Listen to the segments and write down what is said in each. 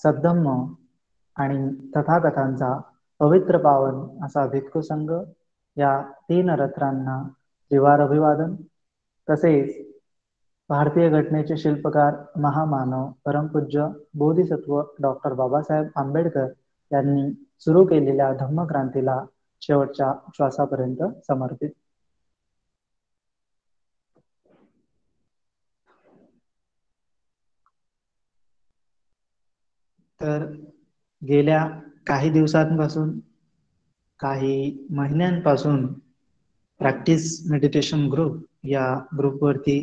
सद्धम्म आणि तथाकथांचा पवित्र पावन असा भिक्खू संघ या तीन रथांना त्रिवार अभिवादन. तसेच भारतीय घटनेचे शिल्पकार महामानव परमपूज्य बोधिसत्व डॉक्टर बाबासाहेब आंबेडकर यांनी सुरू केलेल्या धम्मक्रांतीला शेवटच्या श्वासापर्यंत समर्पित. तर गेल्या काही दिवसांपासून, काही महिन्यांपासून प्रॅक्टिस मेडिटेशन ग्रुप या ग्रुपवरती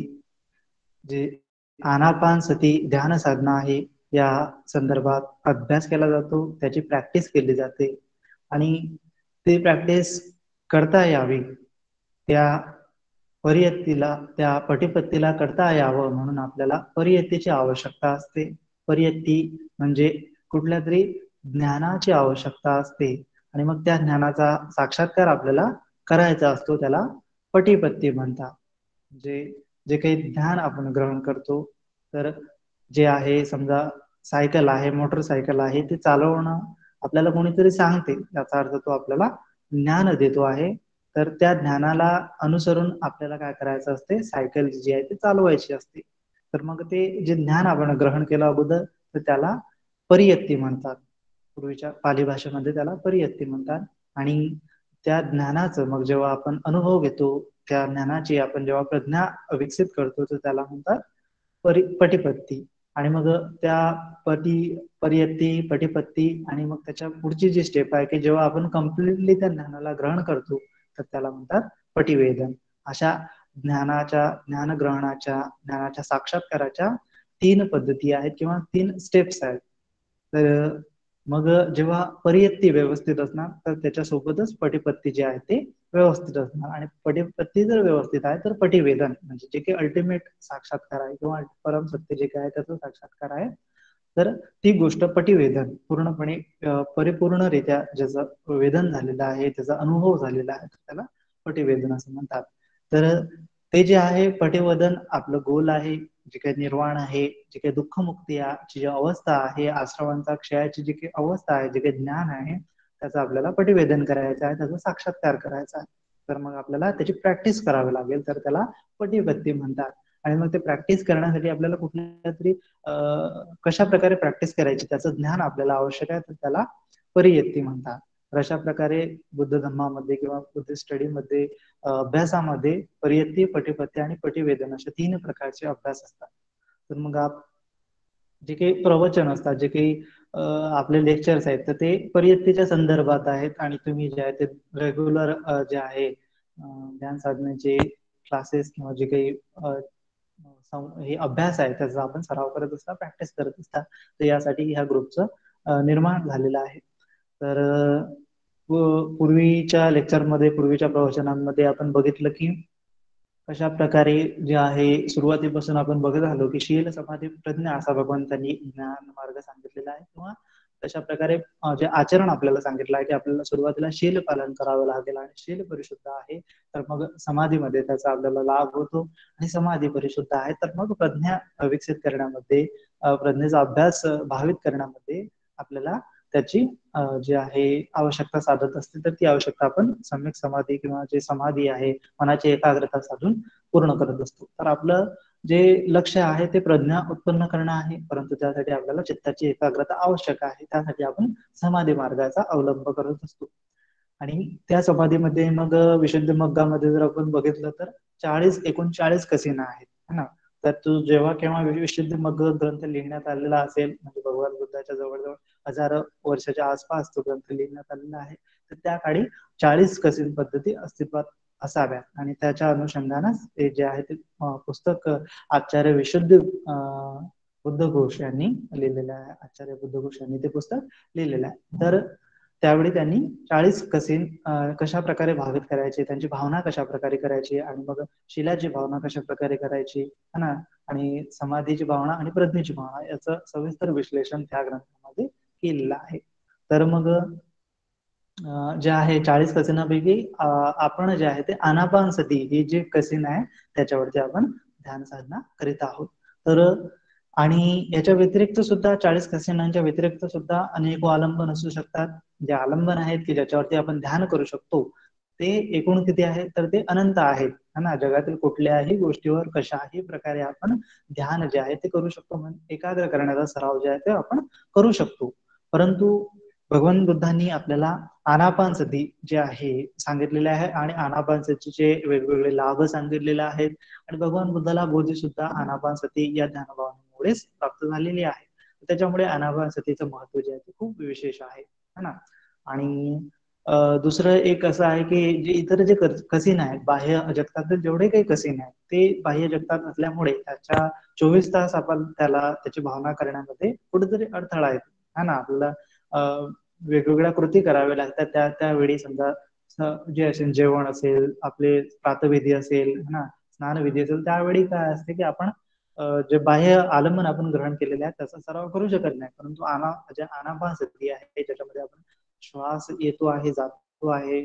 जे आनापानसती ध्यान साधना आहे या संदर्भात अभ्यास केला जातो, त्याची प्रॅक्टिस केली जाते आणि ती प्रॅक्टिस करता यावी त्या परियत्तीला, त्या पटीपत्तीला करता यावं म्हणून आपल्याला परियत्तीची आवश्यकता असते. परियत्ती म्हणजे कुठल्या तरी ज्ञानाची आवश्यकता असते आणि मग त्या ज्ञानाचा साक्षात्कार आपल्याला करायचा असतो, त्याला पटीपत्ती म्हणतात. जे काही ज्ञान आपण ग्रहण करतो, तर जे आहे समजा सायकल आहे, मोटरसायकल आहे, ती चालवणं आपल्याला कोणीतरी सांगते, याचा अर्थ तो आपल्याला ज्ञान देतो आहे. तर त्या ज्ञानाला अनुसरून आपल्याला काय करायचं असते, सायकल जी आहे ती चालवायची असते. तर मग ते जे ज्ञान आपण ग्रहण केलं अगोदर, तर त्याला परियत्ती म्हणतात. पूर्वीच्या पाली भाषेमध्ये त्याला परियत्ती म्हणतात. आणि त्या ज्ञानाचं मग जेव्हा आपण अनुभव घेतो, त्या ज्ञानाची आपण जेव्हा प्रज्ञा विकसित करतो, तर त्याला म्हणतात पटीपत्ती. आणि मग त्या परियत्ती, पटीपत्ती आणि मग त्याच्या पुढची जी स्टेप आहे की जेव्हा आपण कम्प्लिटली त्या ज्ञानाला ग्रहण करतो, तर त्याला म्हणतात पटीवेदन. अशा ज्ञानाच्या साक्षात्काराच्या तीन पद्धती आहेत किंवा तीन स्टेप्स आहेत. तर मग जेव्हा परियत्ती व्यवस्थित असणार, तर त्याच्यासोबतच पटीपत्ती जे आहे ते व्यवस्थित असणार. आणि पटीपत्ती जर व्यवस्थित आहे तर पटीवेदन म्हणजे जे काही अल्टिमेट साक्षात्कार आहे किंवा परम सत्य जे काय आहे त्याचा साक्षात्कार आहे, तर ती गोष्ट पटीवेदन पूर्णपणे परिपूर्णरित्या ज्याचं वेदन झालेलं आहे, त्याचा अनुभव झालेला आहे, त्याला पटीवेदन असं म्हणतात. तर ते जे आहे पटीवेदन आपलं गोल आहे, जे काही निर्वाण आहे, जे काही दुःखमुक्तीची जी अवस्था आहे, आश्रवांचा क्षयाची जी काही अवस्था आहे, जे काही ज्ञान आहे, त्याचं आपल्याला पटीवेदन करायचं आहे, त्याचा साक्षात्कार करायचा आहे. तर मग आपल्याला त्याची प्रॅक्टिस करावी लागेल, तर त्याला पटीपत्ती म्हणतात. आणि मग ते प्रॅक्टिस करण्यासाठी आपल्याला कुठल्या तरी कशा प्रकारे प्रॅक्टिस करायची त्याचं ज्ञान आपल्याला आवश्यक आहे, तर त्याला परियत्ती म्हणतात. तर अशा प्रकारे बुद्ध धम्मामध्ये किंवा बुद्ध स्टडीमध्ये अभ्यासामध्ये परियत्ती, पटीपत्ती आणि पटीवेदन अशा तीन प्रकारचे अभ्यास असतात. तर मग जे काही प्रवचन असतात, जे काही आपले लेक्चर्स आहेत, तर ते परियत्तीच्या संदर्भात आहेत. आणि तुम्ही जे आहे ते रेग्युलर जे आहे ध्यान साधनेचे क्लासेस किंवा जे काही हे अभ्यास आहे त्याचा आपण सराव करत असता, प्रॅक्टिस करत असता. तर यासाठी ह्या ग्रुपचं निर्माण झालेलं आहे. तर पूर्वीच्या लेक्चरमध्ये, पूर्वीच्या प्रवचनांमध्ये आपण बघितलं की कशा प्रकारे जे आहे सुरुवातीपासून आपण बघत आलो की शील समाधी प्रज्ञा असा भगवंतांनी ज्ञान मार्ग सांगितलेला आहे, किंवा तशा प्रकारे जे आचरण आपल्याला सांगितलं आहे की आपल्याला सुरुवातीला शील पालन करावं लागेल आणि शील परिशुद्ध आहे तर मग समाधीमध्ये त्याचा आपल्याला लाभ होतो. आणि समाधी परिशुद्ध आहे तर मग प्रज्ञा विकसित करण्यामध्ये, प्रज्ञेचा अभ्यास भावित करण्यामध्ये आपल्याला त्याची जी आहे आवश्यकता साधत असते. तर ती आवश्यकता आपण सम्यक समाधी किंवा जे समाधी आहे, मनाची एकाग्रता साधून पूर्ण करत असतो. तर आपलं जे लक्ष्य आहे ते प्रज्ञा उत्पन्न करणं आहे, परंतु त्यासाठी आपल्याला चित्ताची एकाग्रता आवश्यक आहे. त्यासाठी आपण समाधी मार्गाचा अवलंब करत असतो. आणि त्या समाधीमध्ये मग विशुद्ध मग्गामध्ये जर आपण बघितलं तर 39 कसिना आहेत, है ना. तर तू जेव्हा केव्हा विशुद्ध मग्ग ग्रंथ लिहिण्यात आलेला असेल, म्हणजे भगवान बुद्धाच्या जवळजवळ हजारो वर्षाच्या आसपास तो ग्रंथ लिहिण्यात आलेला आहे, तर त्या काळी 40 कसीन पद्धती अस्तित्वात असाव्या. आणि त्याच्या अनुषंगानेच ते जे आहे ते पुस्तक आचार्य विशुद्ध बुद्ध घोष यांनी लिहिलेलं आहे. आचार्य बुद्ध घोष यांनी ते पुस्तक लिहिलेलं आहे. तर त्यावेळी त्यांनी 40 कसीन कशा प्रकारे भावित करायचे, त्यांची भावना कशा प्रकारे करायची, आणि मग शिलाची भावना कशा प्रकारे करायची, है ना, आणि समाधीची भावना आणि प्रज्ञेची भावना याचं सविस्तर विश्लेषण त्या ग्रंथामध्ये केलेलं आहे. तर मग जे आहे 40 कसिनापैकी आपण जे आहे ते आनापानसती ही जी कसिन आहे त्याच्यावरती आपण ध्यान साधना करीत आहोत. तर आणि याच्या व्यतिरिक्त सुद्धा 40 कसिनांच्या व्यतिरिक्त सुद्धा अनेक आलंबन असू शकतात. जे आलंबन आहेत की ज्याच्यावरती आपण ध्यान करू शकतो, ते एकूण किती आहेत तर ते अनंत आहेत. है ना. जगातील कुठल्याही गोष्टीवर कशाही प्रकारे आपण ध्यान जे आहे ते करू शकतो, म्हणजे एकाग्र करण्याचा सराव जे आहे ते आपण करू शकतो. परंतु भगवान बुद्धांनी आपल्याला आनापानसती जे आहे सांगितलेले आहे आणि आनापानसतीचे वेगवेगळे लाभ सांगितलेले आहेत. आणि भगवान बुद्धाला बोधी सुद्धा आनापानसती या ध्यानभावनेमुळेच प्राप्त झालेली आहे. त्याच्यामुळे आनापानसतीचं महत्व जे आहे ते खूप विशेष आहे. है ना. आणि दुसरं एक असं आहे की जे इतर जे कसिन आहेत, बाह्य जगतातील जेवढे काही कसिन आहेत ते बाह्य जगतात असल्यामुळे त्याच्या 24 तास आपण त्याला त्याची भावना करण्यामध्ये कुठेतरी अडथळा येतो. है ना. आपल्याला वेगवेगळ्या कृती कराव्या लागतात त्यावेळी. समजा जे असेल जेवण असेल, आपले प्रातविधी असेल, है ना, स्नानविधी असेल, त्यावेळी काय असते की आपण जे बाह्य आलंबन आपण ग्रहण केलेले आहे त्याचा सराव करू शकत नाही. परंतु जे आनापानसती आहे ज्याच्यामध्ये आपण श्वास येतो आहे, जातो आहे,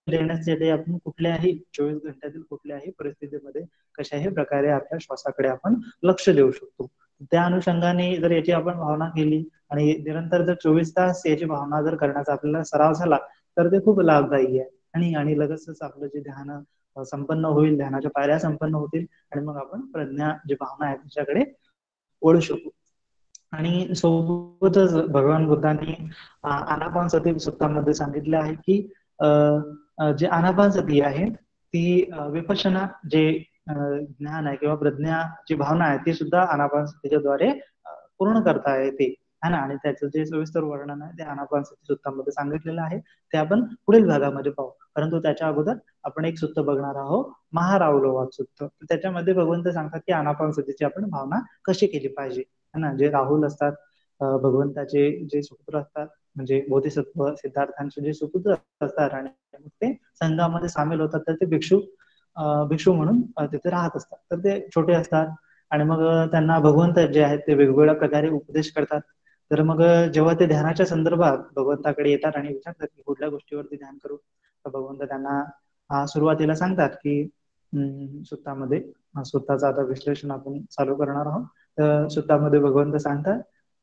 देण्यासाठी आपण कुठल्याही 24 घंट्यातील कुठल्याही परिस्थितीमध्ये कशाही प्रकारे आपल्या श्वासाकडे आपण लक्ष देऊ शकतो. त्या अनुषंगाने जर याची आपण भावना केली आणि निरंतर जर 24 तास याची भावना जर करण्याचा आपल्याला सराव झाला तर ते खूप लाभदायी आहे. आणि लगेचच आपलं जे ध्यान संपन्न होईल, ध्यानाच्या पायऱ्या संपन्न होतील आणि मग आपण प्रज्ञा जी भावना आहे त्याच्याकडे वळू शकू. आणि सोबतच भगवान बुद्धांनी आनापानसती सूत्रामध्ये सांगितले आहे की जे आनापानसती आहे ती विपश्यना जे ज्ञान आहे किंवा प्रज्ञाची भावना आहे ती सुद्धा आनापानसतीच्या द्वारे पूर्ण करता येते. है ना. आणि त्याचं जे सविस्तर वर्णन आहे ते आनापानसती सूत्रामध्ये सांगितलेलं आहे. ते आपण पुढील भागामध्ये पाहू. परंतु त्याच्या अगोदर आपण एक सूत्र बघणार आहोत, महारावलोवाद सूत्र. त्याच्यामध्ये भगवंत सांगतात की आनापानसतीची आपण भावना कशी केली पाहिजे. है ना. जे राहुल असतात, भगवंताचे जे सुपुत्र असतात, म्हणजे बोधिसत्व सिद्धार्थांचे जे सुपुत्र असतात आणि ते संघामध्ये सामील होतात, तर ते भिक्षू म्हणून तिथे राहत असतात. तर ते छोटे असतात आणि मग त्यांना भगवंत जे आहेत ते वेगवेगळ्या प्रकारे उपदेश करतात. तर मग जेव्हा ते ध्यानाच्या संदर्भात भगवंताकडे येतात आणि विचारतात की कुठल्या गोष्टीवरती ध्यान करू, तर भगवंत त्यांना सुरुवातीला सांगतात की सुत्तामध्ये सुत्ताचं आता विश्लेषण आपण चालू करणार आहोत. तर सुत्तामध्ये भगवंत सांगतात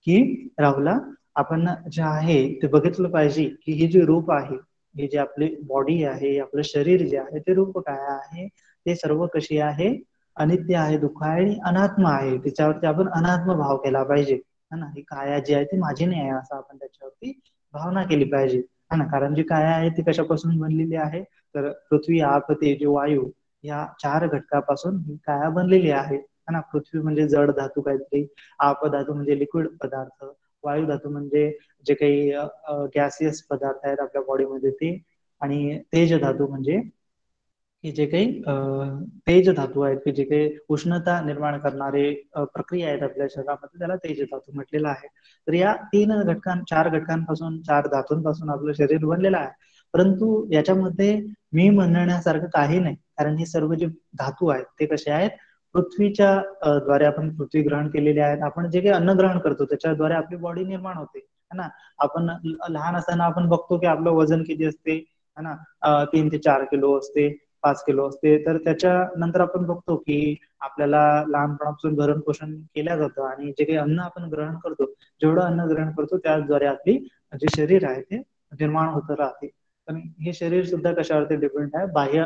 की राहुला, आपण जे आहे ते बघितलं पाहिजे की हे जे रूप आहे, हे जे आपली बॉडी आहे, आपलं शरीर जे आहे ते रूप काय आहे, ते सर्व कशी आहे, अनित्य आहे, दुःख आहे आणि अनात्म आहे. त्याच्यावरती आपण अनात्म भाव केला पाहिजे. है ना. ही काया जी आहे ती माझी नाही आहे असं आपण त्याच्यावरती भावना केली पाहिजे. है ना. कारण जी काया आहे ती कशापासून बनलेली आहे, तर पृथ्वी, आप, तेज, वायू या 4 घटकापासून ही काया बनलेली आहे. है ना. पृथ्वी म्हणजे जड धातू काहीतरी, आप धातू म्हणजे लिक्विड पदार्थ, वायू धातू म्हणजे जे काही गॅसियस पदार्थ आहेत आपल्या बॉडीमध्ये ते, आणि तेज धातू म्हणजे की जे काही तेज धातू आहेत की जे काही उष्णता निर्माण करणारे प्रक्रिया आहेत आपल्या शरीरामध्ये, त्याला तेज धातू म्हटलेलं आहे. तर या 4 घटकांपासून, 4 धातूंपासून आपलं शरीर बनलेलं आहे. परंतु याच्यामध्ये मी म्हणण्यासारखं काही नाही, कारण हे सर्व जे धातू आहेत ते कसे आहेत, पृथ्वीच्या द्वारे आपण पृथ्वी ग्रहण केलेले आहेत. आपण जे काही अन्न ग्रहण करतो त्याच्याद्वारे आपली बॉडी निर्माण होते. है ना. आपण लहान असताना आपण बघतो की आपलं वजन किती असते, है ना, 3 ते 4 किलो असते, 5 किलो असते. तर त्याच्यानंतर आपण बघतो की आपल्याला लहानपणापासून भरण पोषण केलं जातं आणि जे काही अन्न आपण ग्रहण करतो, जेवढं अन्न ग्रहण करतो त्याद्वारे आपली जे शरीर आहे ते निर्माण होत राहते. पण हे शरीर सुद्धा कशावरती डिपेंड आहे, बाह्य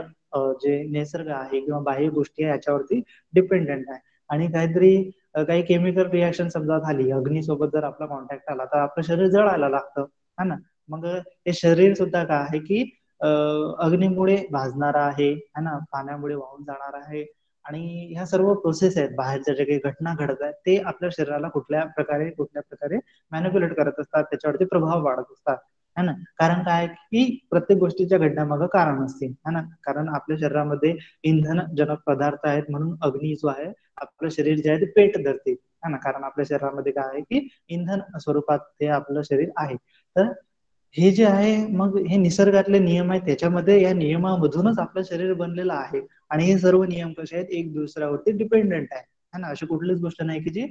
जे निसर्ग आहे किंवा बाह्य गोष्टी आहे याच्यावरती डिपेंडेंट आहे. आणि काही केमिकल रिएक्शन समजा झाली, अग्नीसोबत जर आपला कॉन्टॅक्ट आला तर आपलं शरीर जळायला लागतं. है ना. मग हे शरीर सुद्धा काय आहे की अग्नीमुळे भाजणार आहे, है ना, पाण्यामुळे वाहून जाणार आहे. आणि ह्या सर्व प्रोसेस आहेत, बाहेरच्या जे काही घटना घडत आहेत ते आपल्या शरीराला कुठल्या प्रकारे मॅनिप्युलेट करत असतात, त्याच्यावरती प्रभाव पाडत असतात. है ना. कारण काय की प्रत्येक गोष्टीच्या घडण्यामागं कारण असते. है ना. कारण आपल्या शरीरामध्ये इंधनजनक पदार्थ आहेत म्हणून अग्नी जो आहे आपलं शरीर जे आहे ते पेट धरते. है ना. कारण आपल्या शरीरामध्ये काय आहे की इंधन स्वरूपात ते आपलं शरीर आहे. तर हे जे आहे, मग हे निसर्गातले नियम आहेत, त्याच्यामध्ये या नियमामधूनच आपलं शरीर बनलेलं आहे. आणि हे सर्व नियम कसे आहेत, एक दुसऱ्यावरती डिपेंडेंट आहे. है ना. अशी कुठलीच गोष्ट नाही की जी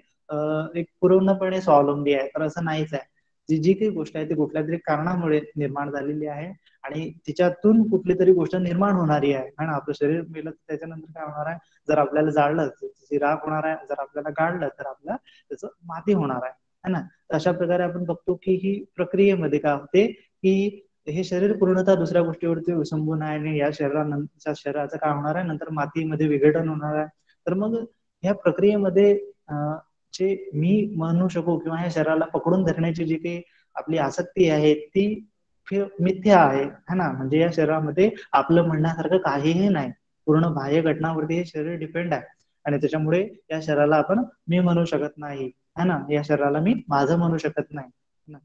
एक पूर्णपणे स्वावलंबी आहे, तर असं नाहीच आहे. जी काही गोष्ट आहे ती कुठल्या तरी कारणामुळे निर्माण झालेली आहे आणि तिच्यातून कुठली तरी गोष्ट निर्माण होणारी आहे. आणि आपलं शरीर मेलं तर त्याच्यानंतर काय होणार आहे, जर आपल्याला जाळलं तर त्याची राख होणार आहे, जर आपल्याला गाळलं तर आपला त्याचं माती होणार आहे, है ना. अशा प्रकारे आपण बघतो की ही प्रक्रियेमध्ये काय होते की हे शरीर पूर्णतः दुसऱ्या गोष्टीवरती विसंबून आहे आणि या शरीराचं काय होणार आहे, नंतर मातीमध्ये विघटन होणार आहे. तर मग ह्या प्रक्रियेमध्ये जे मी म्हणू शकू किंवा या शरीराला पकडून धरण्याची जी काही आपली आसक्ती आहे ती मिथ्या आहे, है ना. म्हणजे या शरीरामध्ये आपलं म्हणण्यासारखं काहीही नाही, पूर्ण बाह्य घटनावरती हे शरीर डिपेंड आहे आणि त्याच्यामुळे या शरीराला आपण मी म्हणू शकत नाही, है ना. या शरीराला मी माझं म्हणू शकत नाही, है ना.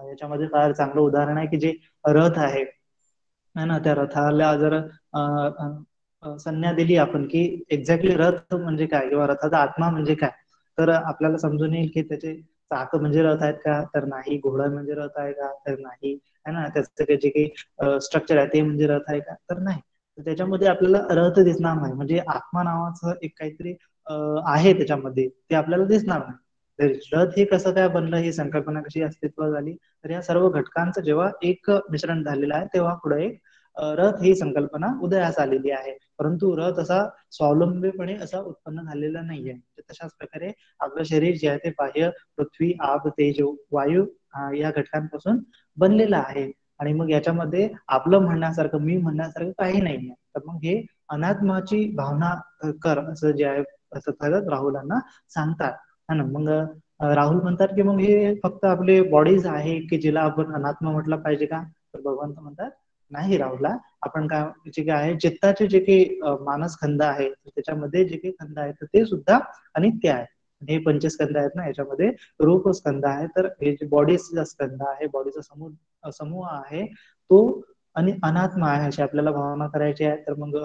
याच्यामध्ये फार चांगलं उदाहरण आहे की जे रथ आहे, है ना, त्या रथाला जर संज्ञा दिली आपण की एक्झॅक्टली रथ म्हणजे काय किंवा रथाचा आत्मा म्हणजे काय, तर आपल्याला समजून येईल की त्याचे चाक म्हणजे रथ आहेत का, तर नाही. घोडा म्हणजे रथ आहे का, तर नाही, है ना. त्याचं जे काही स्ट्रक्चर आहे ते म्हणजे रथ आहे का, तर नाही. तर त्याच्यामध्ये आपल्याला रथ दिसणार नाही, म्हणजे आत्मा नावाचं एक काहीतरी आहे त्याच्यामध्ये, ते आपल्याला दिसणार नाही. तर रथ हे कसं काय बनलं, ही संकल्पना कशी अस्तित्वात झाली, तर या सर्व घटकांचं जेव्हा एक मिश्रण झालेलं आहे तेव्हा पुढे एक रथ ही संकल्पना उदयास आलेली आहे. परंतु रथ असा स्वावलंबीपणे असा उत्पन्न झालेला नाहीये. तशाच प्रकारे आपलं शरीर जे आहे ते बाह्य पृथ्वी, आग, तेज, वायू या घटकांपासून बनलेलं आहे आणि मग याच्यामध्ये आपलं म्हणण्यासारखं, मी म्हणण्यासारखं काही नाहीये. तर मग हे अनात्माची भावना कर असं जे आहे तथागत राहुलांना सांगतात, है ना. मग राहुल म्हणतात की मग हे फक्त आपले बॉडीज आहे की जिला आपण अनात्मा म्हटलं पाहिजे का, तर भगवंत म्हणतात नाही राहुला, आपण काय जे काय आहे चित्ताचे जे काही मानसखंड आहे त्याच्यामध्ये जे काही खंड आहे ते सुद्धा अनित्य आहे. हे पंचस्कंद आहेत ना, याच्यामध्ये रूप स्कंद आहे, तर हे जे बॉडीचा स्कंद आहे, बॉडीचा समूह आहे तो आणि अनात्मा आहे अशी आपल्याला भावना करायची आहे. तर मग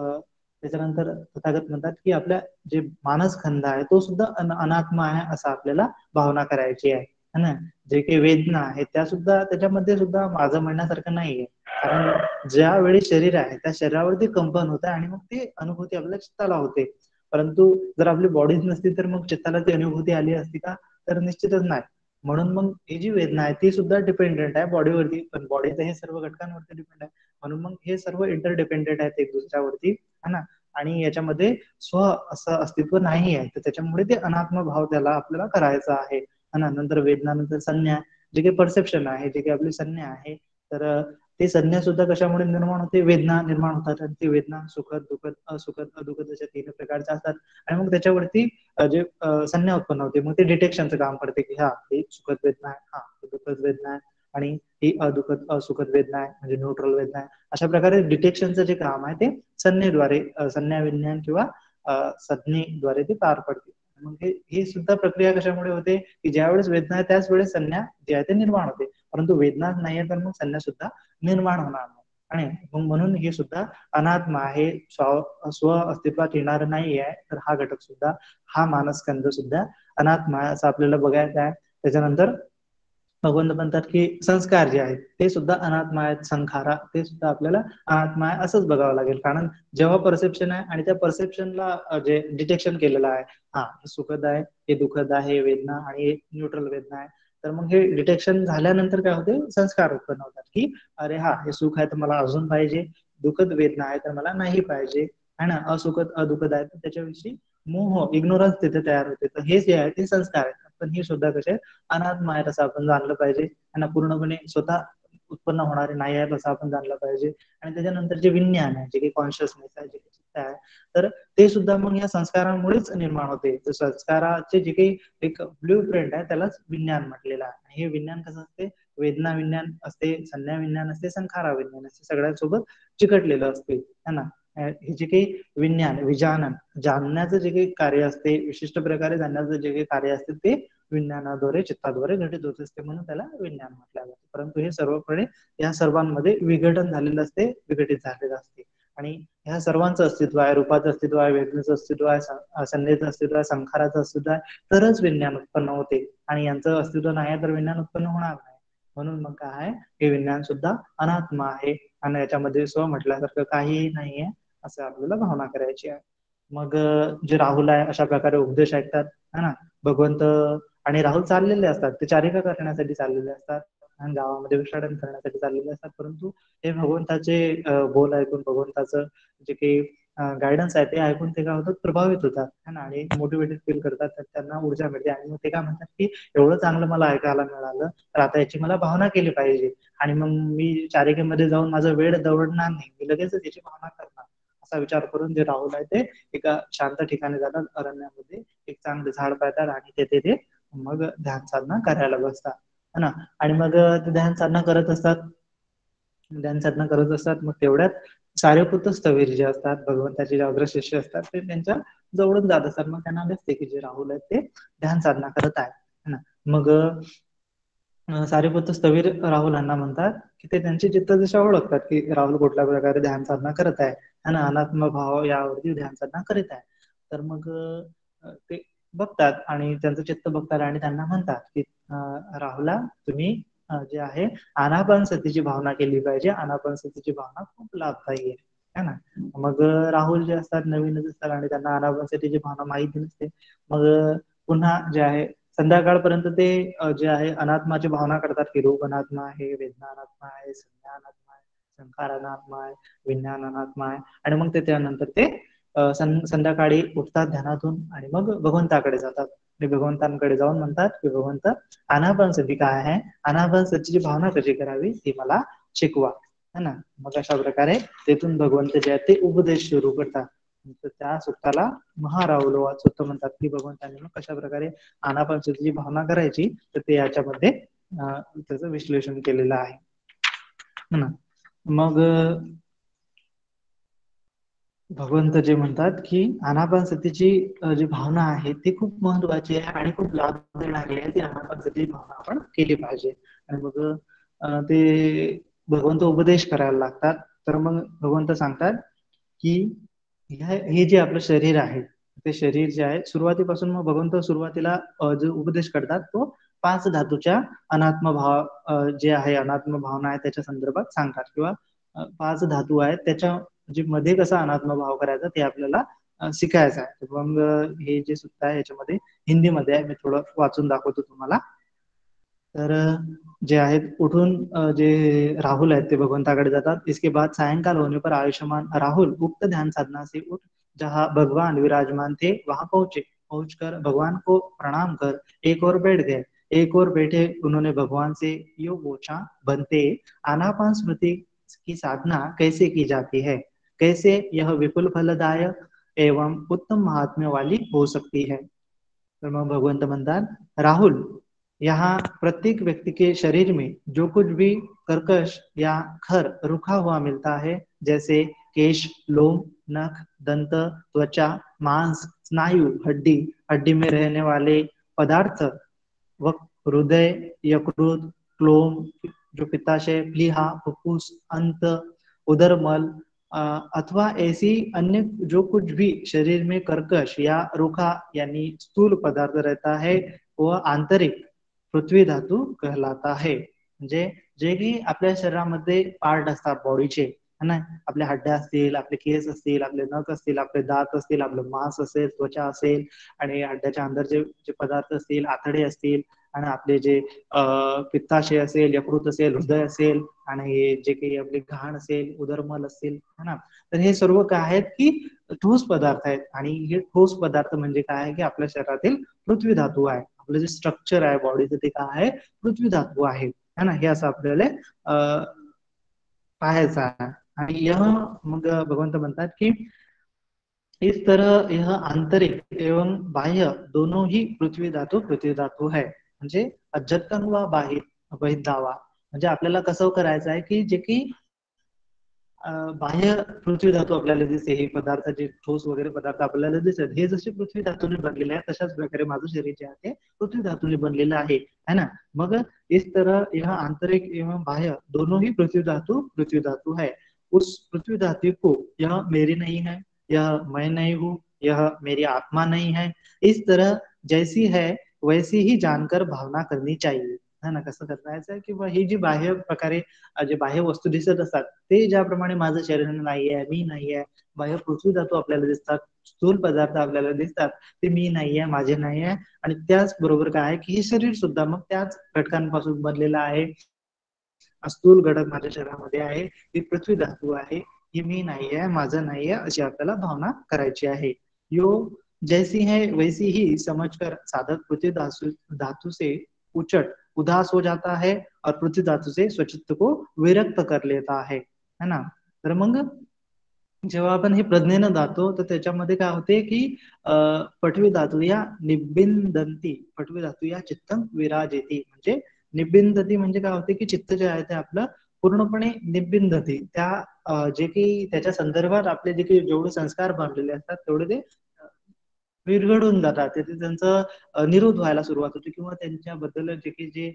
त्याच्यानंतर तथागत म्हणतात की आपल्या जे मानसखंड आहे तो सुद्धा अनात्मा आहे असं आपल्याला भावना करायची आहे, है ना. जे काही वेदना आहे त्या सुद्धा त्याच्यामध्ये सुद्धा माझं म्हणण्यासारखं नाहीये, कारण ज्या वेळी शरीर आहे त्या शरीरावरती कंपन होत आहे आणि मग ती अनुभूती आपल्या चित्ताला होते. परंतु जर आपली बॉडीच नसती तर मग चित्ताला ती अनुभूती आली असती का, तर निश्चितच नाही. म्हणून मग ही जी वेदना आहे ती सुद्धा डिपेंडेंट आहे बॉडीवरती, पण बॉडीचं हे सर्व घटकांवरती डिपेंड आहे. म्हणून मग हे सर्व इंटरडिपेंडेंट आहेत एक दुसऱ्यावरती, है ना. आणि याच्यामध्ये स्व असं अस्तित्व नाही आहे, तर त्याच्यामुळे ते अनात्म भाव त्याला आपल्याला करायचा आहे, है ना. नंतर वेदना, नंतर संज्ञा, जे काही परसेप्शन आहे, जे काही आपली संज्ञा आहे, तर ते संज्ञा सुद्धा कशामुळे निर्माण होते, वेदना निर्माण होतात. आणि ती वेदना सुखद, दुःखद, असुखद, अदुखद अशा 3 प्रकारच्या असतात. आणि मग त्याच्यावरती जे संज्ञा उत्पन्न होते, मग ते डिटेक्शनचं काम करते की हा ही सुखद वेदना आहे, हा ही दुःखद वेदना आहे आणि ही अदुखद असुखद वेदना आहे म्हणजे न्यूट्रल वेदना आहे. अशा प्रकारे डिटेक्शनचं जे काम आहे ते संज्ञेद्वारे, संज्ञा विज्ञान किंवा संज्ञेद्वारे ते पार पडते. मग ही सुद्धा प्रक्रिया कशामुळे होते की ज्यावेळेस वेदना आहे त्याच वेळेस संज्ञा जे आहे ते निर्माण होते, परंतु वेदनाच नाहीये तर मग संज्ञा सुद्धा निर्माण होणार नाही. आणि मग म्हणून हे सुद्धा अनात्मा आहे, स्व अस्तित्वात येणार नाही आहे. तर हा घटक सुद्धा, हा मानसखंड सुद्धा अनात्मा आहे असं आपल्याला बघायचं आहे. त्याच्यानंतर भगवंत म्हणतात की संस्कार जे आहेत ते सुद्धा अनात्मा आहेत, संखारा ते सुद्धा आपल्याला अनात्मा आहे असंच बघावं लागेल. कारण जेव्हा परसेप्शन आहे आणि त्या परसेप्शनला जे डिटेक्शन केलेलं आहे, हा हे सुखद आहे, हे दुःखद आहे वेदना आणि हे न्यूट्रल वेदना आहे, तर मग हे डिटेक्शन झाल्यानंतर काय होते, संस्कार उत्पन्न होतात की अरे हा हे सुख आहे तर मला अजून पाहिजे, दुःखद वेदना आहे तर मला नाही पाहिजे, है ना. असुखद अदुखद आहे तर त्याच्याविषयी मोह, इग्नोरन्स तिथे तयार होते. तर हे जे आहे ते संस्कार आहेत, पण हे सुद्धा कसे अनात्मा आहेत असं आपण जाणलं पाहिजे. त्यांना पूर्णपणे स्वतः उत्पन्न होणारे नाही आहेत असं आपण जाणलं पाहिजे. आणि त्याच्यानंतर जे विज्ञान आहे, जे काही कॉन्शियसनेस आहे, जे काही चित्त आहे, तर ते सुद्धा मग या संस्कारांमुळेच निर्माण होते. तर संस्काराचे जे काही एक ब्ल्यू प्रिंट आहे त्यालाच विज्ञान म्हटलेलं आहे. हे विज्ञान कसं असते, वेदना विज्ञान असते, संज्ञा विज्ञान असते, संखारा विज्ञान असते, सगळ्यांसोबत चिकटलेलं असते, है ना. हे जे काही विज्ञान, विजानन, जाणण्याचं जे काही कार्य असते, विशिष्ट प्रकारे जाणण्याचं जे काही कार्य असते ते विज्ञानाद्वारे, चित्ताद्वारे घटित होत असते, म्हणून त्याला विज्ञान म्हटलं जातं. परंतु हे सर्वपणे या सर्वांमध्ये विघटन झालेलं असते, विघटित झालेलं असते. आणि ह्या सर्वांचं अस्तित्व आहे, रूपाचं अस्तित्व आहे, वेदनेचं अस्तित्व आहे, संज्ञेचं अस्तित्व आहे, संखाराचं अस्तित्व आहे, तरच विज्ञान उत्पन्न होते. आणि यांचं अस्तित्व नाही तर विज्ञान उत्पन्न होणार नाही. म्हणून मग काय आहे, हे विज्ञान सुद्धा अनात्मा आहे आणि याच्यामध्ये स्व म्हटल्यासारखं काहीही नाहीये असं आपल्याला भावना करायची आहे. मग जे राहुल आहे अशा प्रकारे उपदेश ऐकतात, है ना. भगवंत आणि राहुल चाललेले असतात, ते चारिका करण्यासाठी चाललेले असतात. आणि गावामध्ये भिक्षाटन करण्यासाठी चाललेले असतात, परंतु हे भगवंताचे बोल ऐकून, भगवंताचं जे काही गायडन्स आहे ते ऐकून ते काय होतात, प्रभावित होतात है ना, आणि मोटिवेटेड फील करतात, तर त्यांना ऊर्जा मिळते आणि मग ते काय म्हणतात की एवढं चांगलं मला ऐकायला मिळालं, तर आता याची मला भावना केली पाहिजे आणि मग मी चारिकेमध्ये जाऊन माझा वेळ दवडणार नाही, मी लगेच याची भावना करणार. असा विचार करून जे राहुल आहे ते एका शांत ठिकाणी जातात, अरण्यामध्ये एक चांगलं झाड पाहतात आणि तेथे ते मग ध्यान साधना करायला बसतात है ना. आणि मग ते ध्यान साधना करत असतात, ध्यान साधना करत असतात. मग तेवढ्यात सारेपुत्र स्थवीर जे असतात, भगवंताचे जे अग्रशिष्य असतात, ते त्यांच्या जवळून जात असतात. मग त्यांना दिसते की जे राहुल आहेत ते ध्यान साधना करत आहेत है ना. मग सारेपुत्र स्थवीर राहुल यांना म्हणतात की ते त्यांची चित्तदिशा ओळखतात की राहुल कुठल्या प्रकारे ध्यान साधना करत आहे आणि अनात्म भाव यावरती ध्यान साधना करीत आहे. तर मग ते बघतात आणि त्यांचं चित्त बघतात आणि त्यांना म्हणतात की राहुला, तुम्ही जे आहे आनापानसतीची भावना केली पाहिजे, आनापानसतीची भावना खूप लाभदायी आहे ना. मग राहुल जे असतात नवीनच असतात आणि त्यांना आनापानसतीची भावना माहिती नसते. मग पुन्हा जे आहे संध्याकाळपर्यंत ते जे आहे अनात्माची भावना करतात की रूप अनात्मा आहे, वेदना अनात्मा आहे, संज्ञा अनात्मा आहे, संकार अनात्मा आहे, विज्ञान अनात्मा आहे. आणि मग ते त्यानंतर ते संध्याकाळी उठतात ध्यानातून आणि मग भगवंताकडे जातात. आणि भगवंतांकडे जाऊन म्हणतात की भगवंत, आनापानसती काय आहे, आनापानसतीची भावना कशी करावी ती मला शिकवा है ना. मग अशा प्रकारे तेथून भगवंत जे आहे ते उपदेश सुरू करतात. तर त्या सुत्ताला महाराहुलवाद सुत्त म्हणतात की भगवंतांनी मग कशा प्रकारे आनापानसतीची भावना करायची, तर ते याच्यामध्ये त्याचं विश्लेषण केलेलं आहे है ना. मग भगवंत जे म्हणतात की आनापानसतीची जी भावना आहे ती खूप महत्वाची आहे आणि खूप लाभ देणारी आहे, ती आनापानसतीची भावना आपण केली पाहिजे. आणि मग ते भगवंत उपदेश करायला लागतात. तर मग भगवंत सांगतात की हे जे आपलं शरीर आहे, ते शरीर जे आहे सुरुवातीपासून, मग भगवंत सुरुवातीला जो उपदेश करतात तो 5 धातूच्या अनात्म भाव जे आहे, अनात्म भावना आहे त्याच्या संदर्भात सांगतात, किंवा 5 धातू आहेत त्याच्या जे मध्ये कसा अनात्म भाव करायचा ते आपल्याला शिकायचं आहे. मग हे जे सुद्धा आहे याच्यामध्ये हिंदीमध्ये आहे, मी थोडं वाचून दाखवतो तुम्हाला. तर जे आहेत उठून जे राहुल आहेत ते भगवंताकडे जातात. इसके बाद सायंकाल होने पर आयुष्मान राहुल उक्त ध्यान साधना से उठ जहाँ भगवान विराजमान थे वहां पहुंचे। पहुंचकर भगवान को प्रणाम कर एक और बैठ गए। एक और बैठे उन्होंने भगवान से यो पूछा, बनते आनापान स्मृति की साधना कैसे की जाती है, कैसे यह विपुल फलदायक एवं उत्तम महात्म्य वाली हो सकती है। तर मग भगवंत म्हणतात, राहुल, यहाँ प्रत्येक व्यक्ति के शरीर में जो कुछ भी कर्कश या खर रुखा हुआ मिलता है, जैसे केश, लोम, नख, दंत, त्वचा, मांस, स्नायु, हड्डी, हड्डी में रहने वाले पदार्थ, वह हृदय, यकृत, क्लोम, जो पित्ताशय, प्लीहा, फुफ्फुस, अंत, उदरमल अथवा ऐसी अन्य जो कुछ भी शरीर में कर्कश या रूखा यानी स्थूल पदार्थ रहता है, वह आंतरिक पृथ्वी धातू कहलाता है. म्हणजे जे की आपल्या शरीरामध्ये पार्ट असतात बॉडीचे है ना, आपल्या हड्ड्या असतील, आपले केस असतील, आपले नख असतील, आपले दात असतील, आपलं मांस असेल, त्वचा असेल आणि हड्ड्याच्या अंदरचे जे पदार्थ असतील, आतडे असतील आणि आपले जे पित्ताशय असेल, यकृत असेल, हृदय असेल आणि जे काही आपले घाण असेल, उदरमल असतील है ना, तर हे सर्व काय आहेत की ठोस पदार्थ आहेत. आणि हे ठोस पदार्थ म्हणजे काय आहे की आपल्या शरीरातील पृथ्वी धातू आहे. आपलं जे स्ट्रक्चर आहे बॉडीचं ते काय आहे, पृथ्वी धातू आहे है ना. हे असं आपल्याला पाहायचं आहे. आणि यह मग भगवंत म्हणतात की इस तरह यह आंतरिक एवं बाह्य दोनों ही पृथ्वी धातु है. म्हणजे अध्यत्तन व बाह्य बहिर्दावा, म्हणजे आपल्याला कसं करायचं आहे की जे की बाह्य पृथ्वी धातू आपल्याला दिसते, हे पदार्थ जे ठोस वगैरे पदार्थ आपल्याला दिसत, हे जसे पृथ्वी धातूने बनलेले आहे तशाच प्रकारे माझं शरीर जे आहे ते पृथ्वी धातूने बनलेलं आहे है ना. मग इस तरह यह आंतरिक एवं बाह्य दोनों ही पृथ्वी धातु है. उस पृथ्वी धातु को यह मेरी नहीं है, यह मैं नहीं हूँ, यह मेरी आत्मा नहीं है, इस तरह जैसी है वैसी ही जानकर भावना करनी चाहिए है ना. कसं करायचं की ही जी बाह्य प्रकारे जे बाह्य वस्तू दिसत असतात ते ज्याप्रमाणे माझं शरीर नाहीये, मी नाहीये, बाह्य पृथ्वी धातू आपल्याला दिसतात, स्थूल पदार्थ आपल्याला दिसतात, ते मी नाहीये, माझे नाहीये. आणि त्याच बरोबर काय आहे की हे शरीर सुद्धा मग त्याच घटकांपासून बनलेलं आहे, स्थूल घटक माझ्या शरीरामध्ये आहे, ही पृथ्वी धातू आहे, ही मी नाही आहे, माझं नाही आहे, अशी आपल्याला भावना करायची आहे. यो जैसी है वैसी ही समझकर साधक पृथ्वी धातु से उचट उदास हो जाता है और पृथ्वी धातु से स्वचित्त को विरक्त कर लेता है ना. तर मग जेव्हा आपण हे प्रज्ञेनं जातो तर त्याच्यामध्ये काय होते की पटवी धातू या निबिंदंती, पटवी धातू या चित्तम विराजेती, म्हणजे निबिंदती म्हणजे काय होते की चित्त जे आहे ते आपलं पूर्णपणे निबिंदती, त्या जे काही त्याच्या संदर्भात आपले जे काही जेवढे संस्कार बांधलेले असतात तेवढे ते विरघडून जातात, तिथे त्यांचं निरोध व्हायला सुरुवात होते, किंवा त्यांच्याबद्दल जे काही जे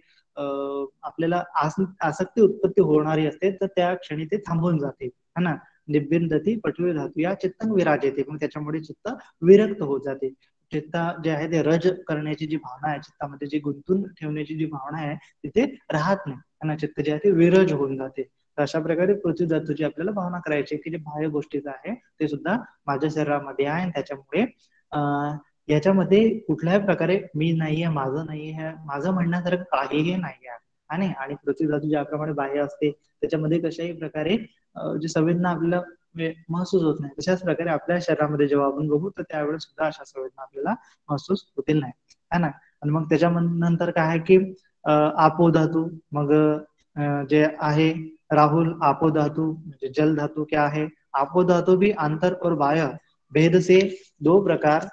आपल्याला आसक्ती उत्पत्ती होणारी असते तर त्या क्षणी ते थांबून जाते है ना. निबिंदती पटवी धातू या चित्तन विराजेते, मग त्याच्यामुळे चित्त विरक्त होत जाते. चित्त जे आहे ते रज करण्याची जी भावना आहे, चित्तामध्ये जी गुंतून ठेवण्याची जी भावना आहे तिथे राहत नाही है ना. चित्त जे आहे ते विरज होऊन जाते. तर अशा प्रकारे पृथ्वी धातूची आपल्याला भावना करायची की जे बाह्य गोष्टीचं आहे ते सुद्धा माझ्या शरीरामध्ये आहे, आणि त्याच्यामुळे याच्यामध्ये कुठल्याही प्रकारे मी नाहीये, माझं नाहीये, माझं म्हणण्यासारखं काहीही नाही आहे. आणि पृथ्वी धातू ज्याप्रमाणे बाह्य असते त्याच्यामध्ये कशाही प्रकारे जे संवेदना आपल्याला महसूस होत नाही, तशाच प्रकारे आपल्या शरीरामध्ये जेव्हा आपण बघू तर त्यावेळेस सुद्धा अशा संवेदना आपल्याला महसूस होतील नाही है ना. आणि मग त्याच्यानंतर काय आहे की आपो धातू, मग जे आहे राहुल आपो धातु म्हणजे जल धातु क्या है, आपो धातु भी अंतर और बाह्य भेद से दो प्रकार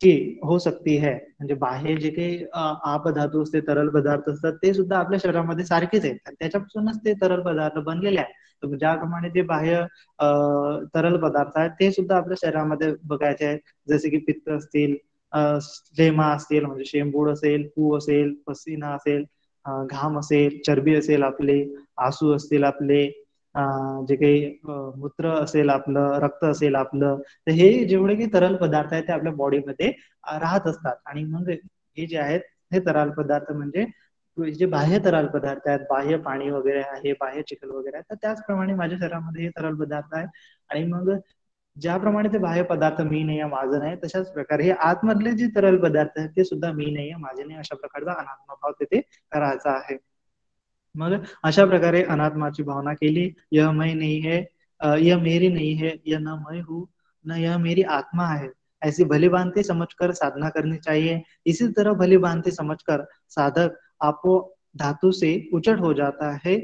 की हो सकती है, म्हणजे बाह्य जे काही आप धातू असते, तरल पदार्थ असतात ते सुद्धा आपल्या शरीरामध्ये सारखेच आहेत, त्याच्यापासूनच ते तरल पदार्थ बनलेले आहेत. तर ज्याप्रमाणे ते बाह्य तरल पदार्थ आहेत ते सुद्धा आपल्या शरीरामध्ये बघायचे आहेत, जसे की पित्त असतील, स्लेमा असतील म्हणजे शेंबूड असेल, पू असेल, पसीना असेल, घाम असेल, चरबी असेल आपले, आसू असतील आपले, जे काही मूत्र असेल आपलं, रक्त असेल आपलं, तर हे जेवढे काही तरल पदार्थ आहेत ते आपल्या बॉडीमध्ये राहत असतात. आणि मग हे जे आहेत हे तरल पदार्थ म्हणजे जे बाह्य तरल पदार्थ आहेत, बाह्य पाणी वगैरे आहे, बाह्य चिखल वगैरे आहे, तर त्याचप्रमाणे माझ्या शरीरामध्ये हे तरल पदार्थ आहे. आणि मग ज्याप्रमाणे ते बाह्य पदार्थ मी नाही आहे, माझं नाही, तशाच प्रकारे हे आतमधले जे तरल पदार्थ आहेत ते सुद्धा मी नाही आहे, माझे नाही, अशा प्रकारचा अनात्मभाव तिथे करायचा आहे. मग अशा प्रकारे अनात्माची भावना केली, यह मैं नहीं है, यह मेरी नहीं है, यह न मैं हूँ न यह मेरी आत्मा है, ऐसी भली भांति समझकर साधना करनी चाहिए. इसी तरह भली भांति समझकर साधक आपो धातु से उचट हो जाता है,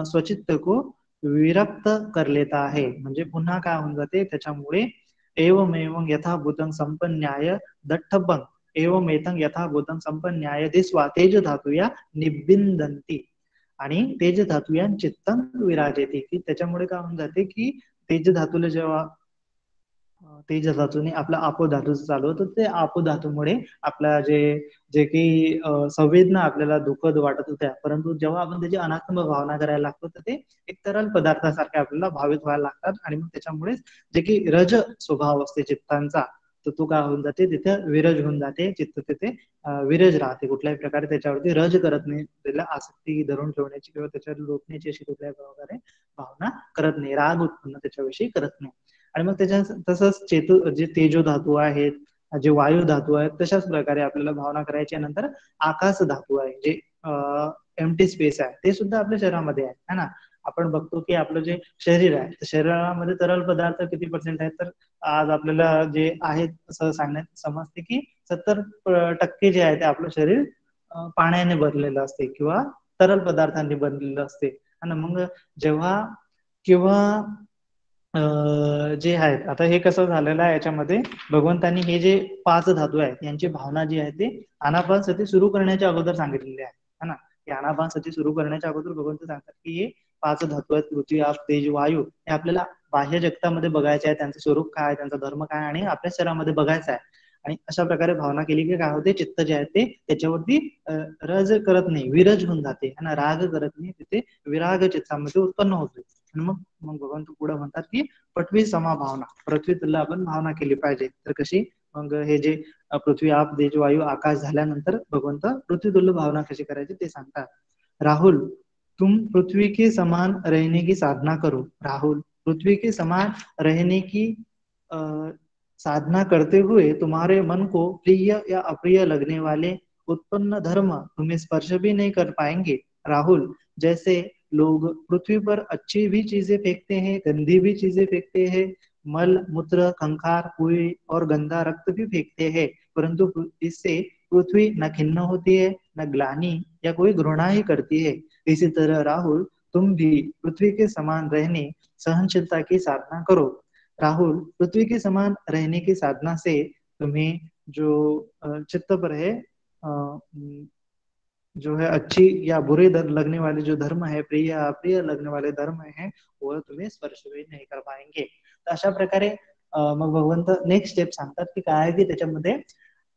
स्वचित्त को विरक्त कर लेता है, म्हणजे पुन्हा काय होऊन जाते त्याच्यामुळे एवमेवं यथाभूतं संपन्याय दट्ठबं एवमेतं यथाभूतं संपन्याय दिस्वा तेज धातू या निबिंदंती, आणि तेज धातू या चित्तन विराजेते, की त्याच्यामुळे काय होऊन जाते की तेज धातूला जेव्हा तेज धातूने आपला आपो धातू चालू होतं, ते आपो धातूमुळे आपल्या जे जे काही संवेदना आपल्याला दुःखद वाटत होत्या, परंतु जेव्हा आपण त्याची अनात्म भावना करायला लागतो तर ते एक तरल पदार्थासारखे आपल्याला भावित व्हायला लागतात, आणि मग त्याच्यामुळेच जे काही रज स्वभाव असते चित्तांचा तर तो काय होऊन जाते, तिथे विरज होऊन जाते, चित्त तिथे विरज राहते, कुठल्याही प्रकारे त्याच्यावरती रज करत नाही, त्याला आसक्ती धरून ठेवण्याची किंवा त्याच्यावर लोटण्याची अशी कुठल्याही प्रकारे भावना करत नाही, राग उत्पन्न त्याच्याविषयी करत नाही. आणि मग त्याच्या तसंच जे तेजो धातू आहेत, जे वायू धातू आहेत, तशाच प्रकारे आपल्याला भावना करायच्या. नंतर आकाश धातू आहे, जे एम्प्टी स्पेस आहे, ते सुद्धा आपल्या शरीरामध्ये आहे है ना. आपण बघतो की आपलं जे शरीर आहे, शरीरामध्ये तरल पदार्थ किती पर्सेंट आहेत, तर आज आपल्याला जे आहेत असं सांगण्यात समजते की 70% जे आहे ते आपलं शरीर पाण्याने भरलेलं असते किंवा तरल पदार्थांनी बनलेलं असते है ना. मग जेव्हा किंवा जे आहेत, आता हे कसं झालेलं आहे याच्यामध्ये भगवंतांनी हे जे 5 धातू आहेत यांची भावना जी आहे ते आनापान सती सुरू करण्याच्या अगोदर सांगितलेली आहे है ना. हे आनापान सती सुरू करण्याच्या अगोदर भगवंत सांगतात की हे 5 धातू आहेत, पृथ्वी, आप, तेज, वायू, हे आपल्याला बाह्य जगतामध्ये बघायचे आहे, त्यांचं स्वरूप काय, त्यांचा धर्म काय, आणि आपल्या शरीरामध्ये बघायचं आहे. आणि अशा प्रकारे भावना केली की काय होते, चित्त जे आहे ते त्याच्यावरती रज करत नाही, विरज होऊन जाते आणि राग करत नाही, तिथे विराग चित्तामध्ये उत्पन्न होते. आणि मग मग भगवंत पुढे म्हणतात की पृथ्वी समा भावना, पृथ्वी तुला आपण भावना केली पाहिजे. तर कशी, मग हे जे पृथ्वी, आप, तेज, वायू, आकाश झाल्यानंतर भगवंत पृथ्वी तुल्य भावना कशी करायची ते सांगतात. राहुल तुम पृथ्वी के समान रहने की साधना करो, राहुल पृथ्वी के समान रहने की साधना करते हुए तुम्हारे मन को प्रिय या अप्रिय लगने वाले उत्पन्न धर्म तुम्हें स्पर्श भी नहीं कर पाएंगे. राहुल जैसे लोग पृथ्वी पर अच्छी भी चीजें फेंकते हैं, गंदी भी चीजें फेंकते हैं, मल मूत्र कंकार कुई और गंदा रक्त भी फेंकते हैं, परंतु इससे पृथ्वी न खिन्न होती है, न ग्लानि या कोई घृणा ही करती है। इसी तरह राहुल, तुम भी पृथ्वी के समान रहने सहनशीलता की साधना करो। राहुल, पृथ्वी के समान रहने की साधना से तुम्हें जो चित्त पर है जो है अच्छी या बुरे लगने वाले जो धर्म है, प्रिय या अप्रिय लगने वाले धर्म है, वह तुम्हें स्पर्श भी नाही कर पाएंगे। तर अशा प्रकारे मग भगवंत नेक्स्ट स्टेप सांगतात की काय आहे की त्याच्यामध्ये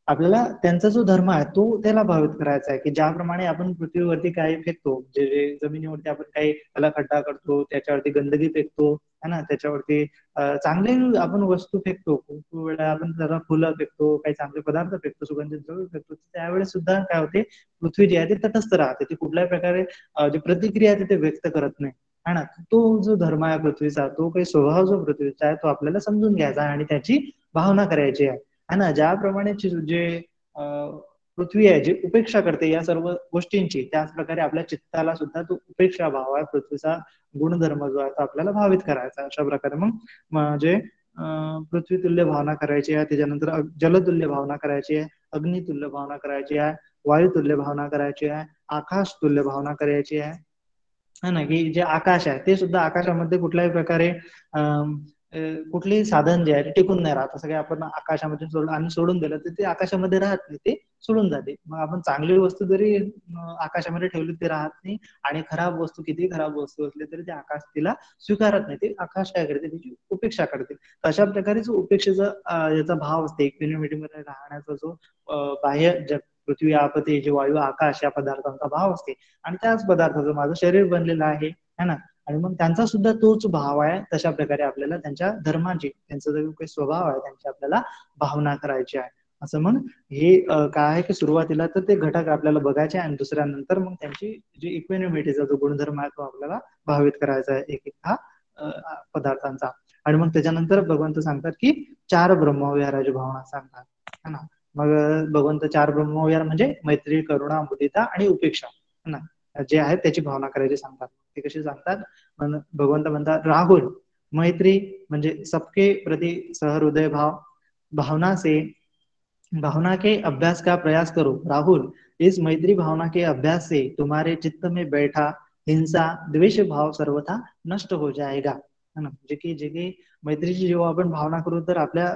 आपल्याला त्यांचा जो धर्म आहे तो त्याला भावित करायचा आहे, की ज्याप्रमाणे आपण पृथ्वीवरती काही फेकतो, जे जे जमिनीवरती आपण काही त्याला खड्डा करतो, त्याच्यावरती गंदगी फेकतो है ना, त्याच्यावरती चांगले आपण वस्तू फेकतो, खूप वेळा आपण त्याला फुलं फेकतो, काही चांगले पदार्थ फेकतो, सुगंधित द्रव्य फेकतो, त्यावेळेस सुद्धा काय होते, पृथ्वी जी आहे ती तटस्थ राहते, ती कुठल्याही प्रकारे जे प्रतिक्रिया आहे ते व्यक्त करत नाही है ना। तो जो धर्म आहे पृथ्वीचा, तो काही स्वभाव जो पृथ्वीचा आहे तो आपल्याला समजून घ्यायचा आहे आणि त्याची भावना करायची आहे ना। ज्याप्रमाणे जे पृथ्वी आहे जी उपेक्षा करते या सर्व गोष्टींची, त्याच प्रकारे आपल्या चित्ताला सुद्धा तो उपेक्षा भाव आहे, पृथ्वीचा गुणधर्म जो आहे तो आपल्याला भावित करायचा। अशा प्रकारे मग म्हणजे पृथ्वी तुल्य भावना करायची आहे, त्याच्यानंतर जलतुल्य भावना करायची आहे, अग्नितुल्य भावना करायची आहे, वायुतुल्य भावना करायची आहे, आकाश तुल्य भावना करायची आहे है ना, की जे आकाश आहे ते सुद्धा आकाशामध्ये कुठल्याही प्रकारे कुठलेही साधन जे आहे ते टिकून नाही राहत, सगळे आपण आकाशामध्ये सोडून दिलं तर ते आकाशामध्ये राहत नाही, ते सोडून जाते। मग आपण चांगली वस्तू जरी आकाशामध्ये ठेवली ते राहत नाही, आणि खराब वस्तू किती खराब वस्तू असली तरी ते आकाश तिला स्वीकारत नाही, ते आकाश काय करते, त्याची उपेक्षा करते। अशा प्रकारे जो उपेक्षेचा याचा भाव असते, इक्विनिमिटी मध्ये राहण्याचा जो बाह्य जग, पृथ्वी आपते जे वायू आकाश या पदार्थांचा भाव असते, आणि त्याच पदार्थाचं माझं शरीर बनलेलं आहे है ना, आणि मग त्यांचा सुद्धा तोच भाव आहे। तशा प्रकारे आपल्याला त्यांच्या धर्माची, त्यांचा जो काही स्वभाव आहे त्यांची आपल्याला भावना करायची आहे। असं मग हे काय आहे की सुरुवातीला तर ते घटक आपल्याला बघायचे, आणि दुसऱ्यानंतर मग त्यांची जी इक्विनिमिटीचा जो गुणधर्म आहे तो आपल्याला भावित करायचा आहे, एक एक हा पदार्थांचा। आणि मग त्याच्यानंतर भगवंत सांगतात की चार ब्रह्मविहाराची भावना सांगतात है ना। मग भगवंत चार ब्रह्मविहार म्हणजे मैत्री, करुणा, मुदिता आणि उपेक्षा है ना, जे आहेत त्याची भावना करायची सांगतात। ते कशी सांगतात, भगवंत म्हणतात राहुल, मैत्री म्हणजे सबके प्रति सहृदय भाव, भावना से भावना के अभ्यास का प्रयास करो। राहुल, इस मैत्री भावना के अभ्यास से तुम्हारे चित्त में बैठा हिंसा द्वेष भाव सर्वथा नष्ट हो जाएगा है ना। म्हणजे की जे काही मैत्रीची जेव्हा आपण भावना करू तर आपल्या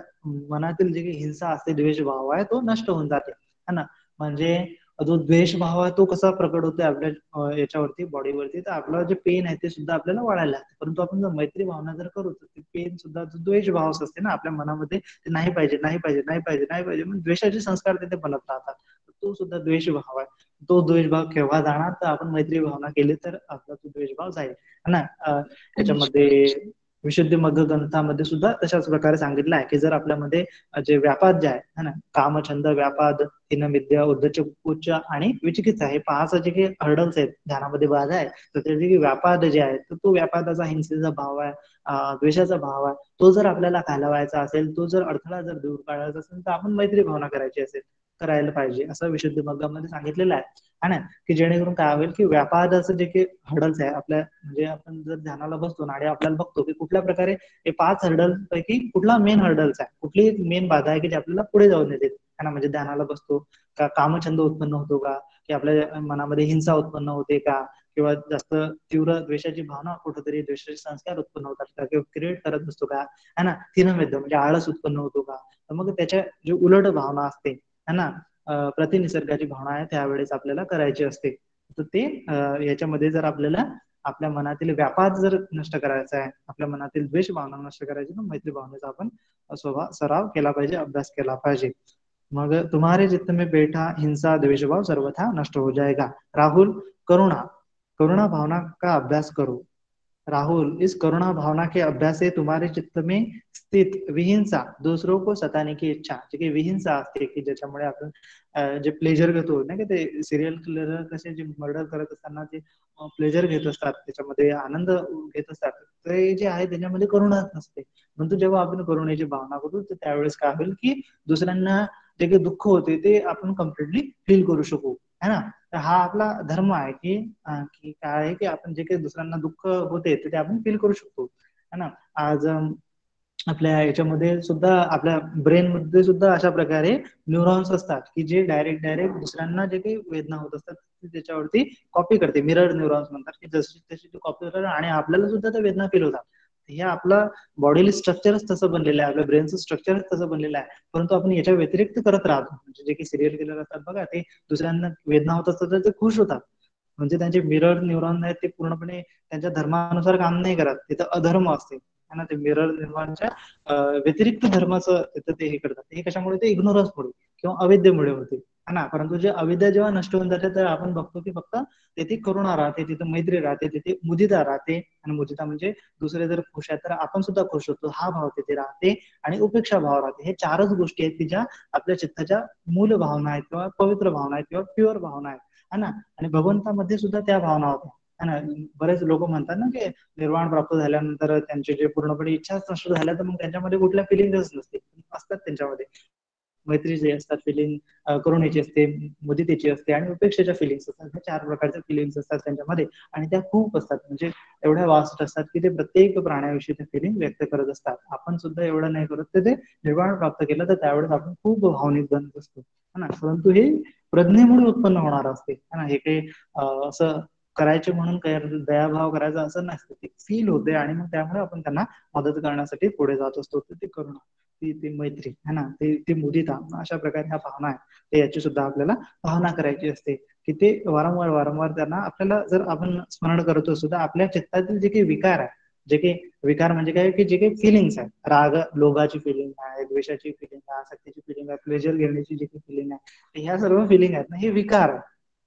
मनातील जे काही हिंसा असते, द्वेष भाव आहे तो नष्ट होऊन जाते है ना। म्हणजे जो द्वेष भाव आहे तो कसा प्रकट होतोय आपल्या याच्यावरती, बॉडीवरती, तर आपलं जे पेन आहे ते सुद्धा आपल्याला वाढायला लागते। परंतु आपण जर मैत्री भावना जर करू तर ते पेन सुद्धा जो द्वेष भाव असते ना आपल्या मनामध्ये, ते नाही पाहिजे नाही पाहिजे नाही पाहिजे नाही पाहिजे, म्हणजे द्वेषाचे संस्कार तिथे बनत राहतात, तो सुद्धा द्वेष भाव आहे। तो द्वेष भाव केव्हा जाणार, तर आपण मैत्री भावना केली तर आपला तो द्वेष भाव जाईल है ना। याच्यामध्ये विशुद्धी मग्ग ग्रंथामध्ये सुद्धा तशाच प्रकारे सांगितलं आहे की जर आपल्यामध्ये जे व्यापाद जे आहे ना, कामछंद व्यापाद, तीन विद्या, उद्धच उच्च आणि विचिकित्सा, हे पाच जे काही हर्डल्स आहेत ध्यानामध्ये बाधा आहे, तर ते जे व्यापाद जे आहे तर तो व्यापादाचा हिंसेचा भाव आहे, द्वेषाचा भाव आहे, तो जर आपल्याला घालवायचा असेल, तो जर अडथळा जर दूर काढायचा असेल, तर आपण मैत्री भावना करायची असेल, करायला पाहिजे असं विशुद्धी मग्गामध्ये सांगितलेलं आहे ना। की जेणेकरून काय होईल की व्यापादाचं जे काही हर्डल्स आहे आपल्या, म्हणजे आपण जर ध्यानाला बसतो आणि आपल्याला बघतो की कुठल्या प्रकारे हे पाच हर्डल पैकी कुठला मेन हर्डल्स आहे, कुठली मेन बाधा आहे की जे आपल्याला पुढे जाऊन येते है ना। म्हणजे ध्यानाला बसतो का, कामछंद उत्पन्न होतो का, की आपल्या मनामध्ये हिंसा उत्पन्न होते का, किंवा जास्त तीव्र द्वेषाची भावना, कुठेतरी द्वेषाचे संस्कार उत्पन्न होतात का, किंवा क्रिएट करत असतो का है ना। तीन विद्या म्हणजे आळस उत्पन्न होतो का, तर मग त्याच्या जे उलट भावना असते है ना, प्रतिनिसर्गाची भावना आहे त्यावेळेस आपल्याला करायची असते। तर ते याच्यामध्ये जर आपल्याला आपल्या मनातील व्यापार जर नष्ट करायचा आहे, आपल्या मनातील द्वेष भावना नष्ट करायची, तर मैत्री भावनेचा आपण सराव केला पाहिजे, अभ्यास केला पाहिजे। मग तुम्हारे चित्त में बैठा हिंसा द्वेष भाव सर्वथा नष्ट हो जाएगा। राहुल, करुणा, करुणा भावना का अभ्यास करो। राहुल, इस करुणा भावना के अभ्यास से तुम्हारे चित्त में स्थित विहिंसा, दूसरों को सताने की इच्छा, जी की विहिंसा असते की ज्याच्यामुळे आपण जे प्लेजर घेतो ना, की ते सिरियल किलर कसे जे मर्डर करत असताना जे प्लेजर घेत असतात, त्याच्यामध्ये आनंद घेत असतात, ते जे आहे त्याच्यामध्ये करुणा नसते। परंतु जेव्हा आपण करुणेची भावना करू तर त्यावेळेस काय होईल की दुसऱ्यांना जे काही दुःख होते ते आपण कम्प्लिटली फील करू शकू है ना. तर हा आपला धर्म आहे की काय आहे की आपण जे काही दुसऱ्यांना दुःख होते ते आपण फील करू शकतो, है ना. आज आपल्या याच्यामध्ये सुद्धा आपल्या ब्रेन मध्ये सुद्धा अशा प्रकारे न्यूरॉन्स असतात की जे डायरेक्ट डायरेक्ट दुसऱ्यांना जे काही वेदना होत असतात त्याच्यावरती कॉपी करते. मिरर न्यूरॉन्स म्हणतात की जशी तशी ती कॉपी करतात आणि आपल्याला सुद्धा त्या वेदना फील होतात. हे आपलं बॉडीली स्ट्रक्चरच तसं बनलेलं आहे, आपल्या ब्रेनचं स्ट्रक्चरच तसं बनलेलं आहे. परंतु आपण याच्या व्यतिरिक्त करत राहतो. म्हणजे जे काही सिरियल किलर असतात बघा, ते दुसऱ्यांना वेदना होत असतात तर ते खुश होतात. म्हणजे त्यांचे मिरर न्यूरॉन आहेत ते पूर्णपणे त्यांच्या धर्मानुसार काम नाही करत, तिथं अधर्म असते, है ना. ते मिरर न्यूरॉनच्या व्यतिरिक्त धर्माचं तिथं ते हे करतात. हे कशामुळे, ते इग्नोरन्स मुळे किंवा अविद्येमुळे होते, है ना. परंतु जे अविद्या जेव्हा नष्ट होऊन जाते तर आपण बघतो की फक्त तिथे करुणा राहते, तिथे मैत्री राहते, तिथे मुदिता राहते. आणि मुदिता म्हणजे दुसरे जर खुश आहेत तर आपण सुद्धा खुश होतो, हा भाव तिथे राहते. आणि उपेक्षा भाव राहते. हे चारच गोष्टी आहेत की ज्या आपल्या चित्ताच्या मूल भावना आहेत किंवा पवित्र भावना आहेत किंवा प्युअर भावना आहेत, है ना. आणि भगवंतामध्ये सुद्धा त्या भावना होत्या, है ना. बरेच लोक म्हणतात ना की निर्वाण प्राप्त झाल्यानंतर त्यांचे जे पूर्णपणे इच्छाच नष्ट झाल्या तर मग त्यांच्यामध्ये कुठल्या फिलिंगच नसते, असतात त्यांच्यामध्ये मैत्रीचे असतात फिलिंग, करुणेची असते, मुदितेची असते आणि उपेक्षेच्या फिलिंग्स असतात. ह्या चार प्रकारच्या फिलिंग्स असतात त्यांच्यामध्ये. आणि त्या खूप असतात, म्हणजे एवढ्या वास्ट असतात की ते प्रत्येक प्राण्याविषयी त्या फिलिंग व्यक्त करत असतात. आपण सुद्धा एवढं नाही करत, तर ते निर्वाण प्राप्त केलं तर त्यावेळेस आपण खूप भावनिक बनत असतो, है ना. परंतु हे प्रज्ञेमुळे उत्पन्न होणार असते, है ना. हे काही असं करायचे म्हणून काही दयाभाव करायचा असं नसतं, ते फील होते आणि मग त्यामुळे आपण त्यांना मदत करण्यासाठी पुढे जात असतो. तर ते करुणा, ती मैत्री, है ना, ती मुदिता, अशा प्रकारे ह्या भावना आहे. ते याची सुद्धा आपल्याला भावना करायची असते की ते वारंवार वारंवार त्यांना आपल्याला जर आपण स्मरण करत असतो तर आपल्या चित्तातील जे काही विकार आहे, जे काही विकार म्हणजे काय की जे काही फिलिंग्स आहे, राग लोभाची फिलिंग आहे, द्वेषाची फिलिंग आहे, आसक्तीची फिलिंग आहे, प्लेजर घेण्याची जी काही फिलिंग आहे, ह्या सर्व फिलिंग आहेत ना, हे विकार आहे,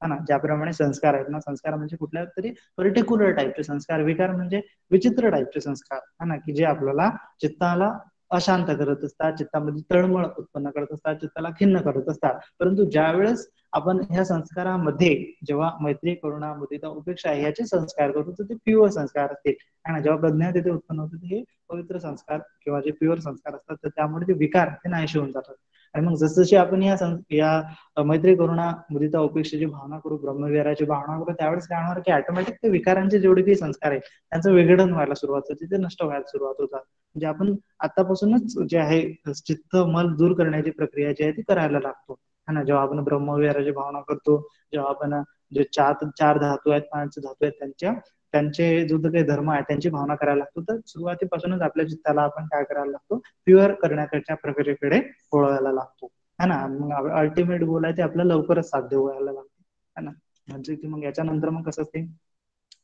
है ना. ज्याप्रमाणे संस्कार आहेत ना, संस्कार म्हणजे कुठल्या तरी पर्टिक्युलर टाईपचे संस्कार, विकार म्हणजे विचित्र टाईपचे संस्कार, है ना, की जे आपल्याला चित्ताला अशांत करत असतात, चित्तामध्ये तळमळ उत्पन्न करत असतात, चित्ताला खिन्न करत असतात. परंतु ज्या वेळेस आपण ह्या संस्कारामध्ये जेव्हा मैत्री, करुणा, मुदिता, उपेक्षा ह्याचे संस्कार करतो तर ते प्युअर संस्कार असतील, है ना. जेव्हा प्रज्ञा तिथे उत्पन्न होते हे पवित्र संस्कार किंवा जे प्युअर संस्कार असतात, तर त्यामुळे ते विकार ते नाहीसे होऊन जातात. आणि मग जसजशी आपण या मैत्री, करुणा, मुदिता, उपेक्षेची भावना करू, ब्रह्मविहाराची भावना करू, त्यावेळेस काय होणार की ऑटोमॅटिक ते विकारांचे जेवढे काही संस्कार आहेत त्यांचं विघटन व्हायला सुरुवात होते, ते नष्ट व्हायला सुरुवात होतात. म्हणजे आपण आतापासूनच जे आहे चित्त मल दूर करण्याची प्रक्रिया जी आहे ती करायला लागतो, है ना. जेव्हा आपण ब्रह्मविहाराची भावना करतो, जेव्हा आपण जे चार चार धातू आहेत, पाच धातू आहेत, त्यांचे जो काही धर्म आहे त्यांची भावना करायला लागतो, तर सुरुवातीपासूनच आपल्या चित्ताला आपण काय करायला लागतो, प्युअर करण्याच्या प्रक्रियेकडे वळवायला लागतो, है ना. मग अल्टिमेट गोल आहे ते आपल्याला लवकरच साध्य व्हायला लागतो, है ना. म्हणजे की मग याच्यानंतर मग कसं असते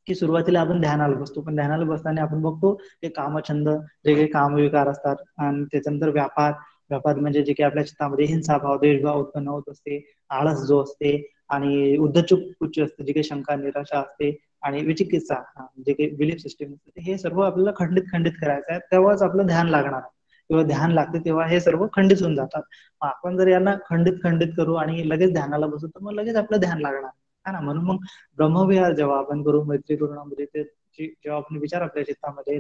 की सुरुवातीला आपण ध्यानाला बसतो, पण ध्यानाला बसताना आपण बघतो ते कामछंद, जे काही कामविकार असतात, आणि त्याच्यानंतर व्यापार, व्यापार म्हणजे जे काही आपल्या चित्तामध्ये हिंसा भाव, द्वेषभाव उत्पन्न होत असते, आळस जो असते, आणि उद्धचूक उच्च असते, जी काही शंका, निराशा असते, आणि विचिकित्सा, जे काही बिलीफ सिस्टम असते, हे सर्व आपल्याला खंडित खंडित करायचं आहे, तेव्हाच आपलं ध्यान लागणार. किंवा ध्यान लागते तेव्हा हे सर्व खंडित होऊन जातात. आपण जर यांना खंडित खंडित करू आणि लगेच ध्यानाला बसू तर मग लगेच आपलं ध्यान लागणार, है ना. म्हणून मग ब्रह्मविहार जेव्हा आपण करू, मैत्री, करुणामध्ये ते जेव्हा आपण विचार आपल्या चित्तामध्ये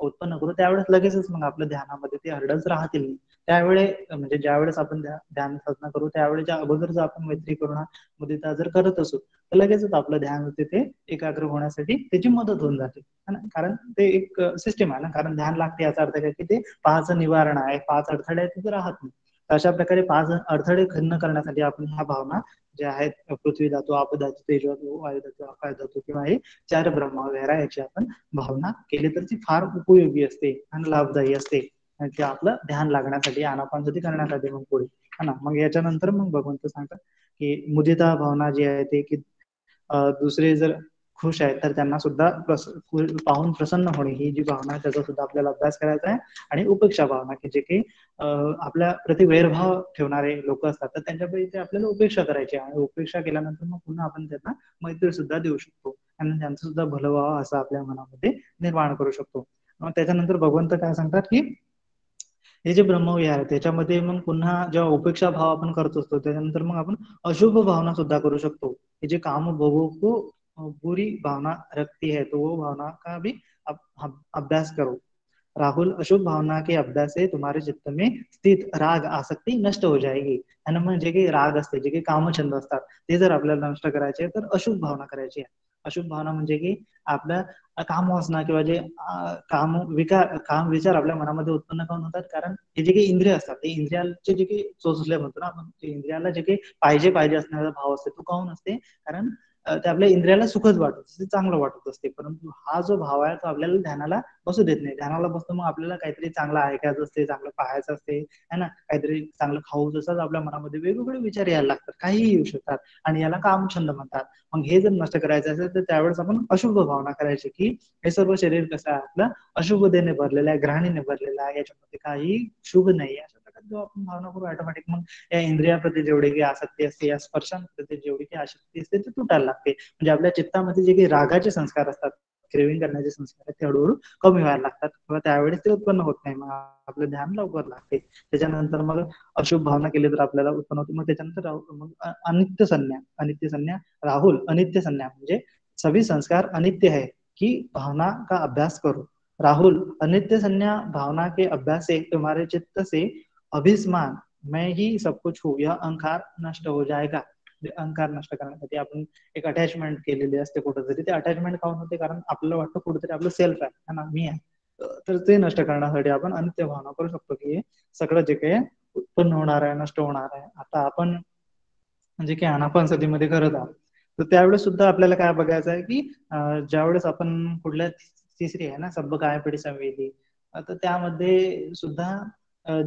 उत्पन्न करू, त्यावेळेस लगेचच मग आपल्या ध्यानामध्ये ते हर्डल्स राहतील. त्यावेळे म्हणजे ज्या वेळेस आपण ध्यान साधना करू त्यावेळेच्या अगोदर जर आपण मैत्री, करुणा, मुदिता जर करत असू तर लगेचच आपलं ध्यान होते ते एकाग्र होण्यासाठी त्याची मदत होऊन जाते, है ना. कारण ते एक सिस्टम आहे ना, कारण ध्यान लागते याचा अर्थ काय की ते पाच निवारण आहे, पाच अडथळे तिथे राहत नाही. अशा प्रकारे पाच अडथळे खंड करण्यासाठी आपण ह्या भावना ज्या आहेत, पृथ्वी धातू, आप धातू, तेज धातू, वायू धातू, आकाश धातू, किंवा हे चार ब्रह्मविहार याची आपण भावना केली तर ती फार उपयोगी असते आणि लाभदायी असते, ते आपलं ध्यान लागण्यासाठी, आनापानसती करण्यासाठी मग पुढे, है ना. मग याच्यानंतर मग भगवंत सांगतात की मुदिता भावना जी आहे ते की दुसरे जर खुश आहेत तर त्यांना सुद्धा पाहून प्रसन्न होणे, ही जी भावना आहे त्याचा सुद्धा आपल्याला अभ्यास करायचा आहे. आणि उपेक्षा भावना की जे काही आपल्या प्रति वैरभाव ठेवणारे लोक असतात तर त्यांच्यापैकी ते आपल्याला उपेक्षा करायची आहे. आणि उपेक्षा केल्यानंतर मग पुन्हा आपण त्यांना मैत्री सुद्धा देऊ शकतो आणि त्यांचं सुद्धा भलं व्हावं असं आपल्या मनामध्ये निर्माण करू शकतो. मग त्याच्यानंतर भगवंत काय सांगतात की हे जे ब्रह्मविहार आहे त्याच्यामध्ये मग पुन्हा जेव्हा उपेक्षा भाव आपण करत असतो त्याच्यानंतर मग आपण अशुभ भावना सुद्धा करू शकतो. हे जे काम भोगो को बुरी भावना रखती है तो वो भावना का भी अभ्यास करो. राहुल, अशुभ भावना के अभ्यास से तुम्हारे चित्त में स्थित राग आसक्ती नष्ट हो जाएगी. आणि म्हणजे की राग असते, जे काही कामछंद असतात, ते जर आपल्याला नष्ट करायचे तर अशुभ भावना करायची आहे. अशुभ भावना म्हणजे की आपल्या काम वासना किंवा जे काम विचार आपल्या मनामध्ये उत्पन्न काऊन होतात, कारण हे जे काही इंद्रिय असतात, ते इंद्रियाचे जे काही चोचले म्हणतो ना आपण, इंद्रियाला जे काही पाहिजे पाहिजे असण्याचा भाव असते, तो काऊन असते, कारण ते आपल्या इंद्रियाला सुखच वाटत असते, चांगलं वाटत असते. परंतु हा जो भाव आहे तो आपल्याला ध्यानाला बसू देत नाही. ध्यानाला बसतो मग आपल्याला काहीतरी चांगलं ऐकायचं असते, चांगलं पाहायचं असते, है ना, काहीतरी चांगलं खाऊ, जसंच आपल्या मनामध्ये वेगवेगळे विचार यायला लागतात, काहीही येऊ शकतात, आणि याला कामछंद म्हणतात. मग हे जर नष्ट करायचं असेल तर त्यावेळेस आपण अशुभ भावना करायची, की हे सर्व शरीर कसं आहे आपलं अशुभतेने भरलेलं आहे, ग्रहाणीने भरलेलं आहे, याच्यामध्ये काही शुभ नाही. अशा प्रकारे जेव्हा आपण भावना करू, ऑटोमॅटिक मग या इंद्रियाप्रती जेवढी काही आसक्ती असते, या स्पर्शांप्रती जेवढी काही आसक्ती असते, ती तुटायला लागते. म्हणजे आपल्या चित्तामध्ये जे काही रागाचे संस्कार असतात, क्रेविंग करण्याचे संस्कार आहेत, ते हळूहळू कमी व्हायला लागतात, किंवा त्यावेळेस ते उत्पन्न होत नाही. मग आपलं ध्यान लवकर लागते. त्याच्यानंतर मग अशुभ भावना केली तर आपल्याला उत्पन्न होते. मग त्याच्यानंतर मग अनित्य संज्ञा. अनित्य संज्ञा, राहुल, अनित्य संज्ञा म्हणजे सभी संस्कार अनित्य है कि भावना का अभ्यास करो. राहुल, अनित्य संज्ञा भावना के अभ्यास से तुम्हारे चित्त से अभिस्मान, मैं ही सब कुछ हूँ, यह अहंकार नष्ट हो जाएगा. अहंकार नष्ट करण्यासाठी आपण एक अटॅचमेंट केलेली असते कुठेतरी, ते अटॅचमेंट काऊन होते, कारण आपल्याला वाटतं कुठेतरी आपलं सेल्फ आहे ना, मी आहे. तर ते नष्ट करण्यासाठी आपण अनित्य भावना करू शकतो, की सगळं जे काही उत्पन्न होणार आहे, नष्ट होणार आहे. आता आपण म्हणजे की आनापानसतीमध्ये करत आहोत, तर त्यावेळेस सुद्धा आपल्याला काय बघायचं आहे, की ज्यावेळेस आपण कुठल्या तिसरी आहे ना, सब्ब काय पडी संवेदी, तर त्यामध्ये सुद्धा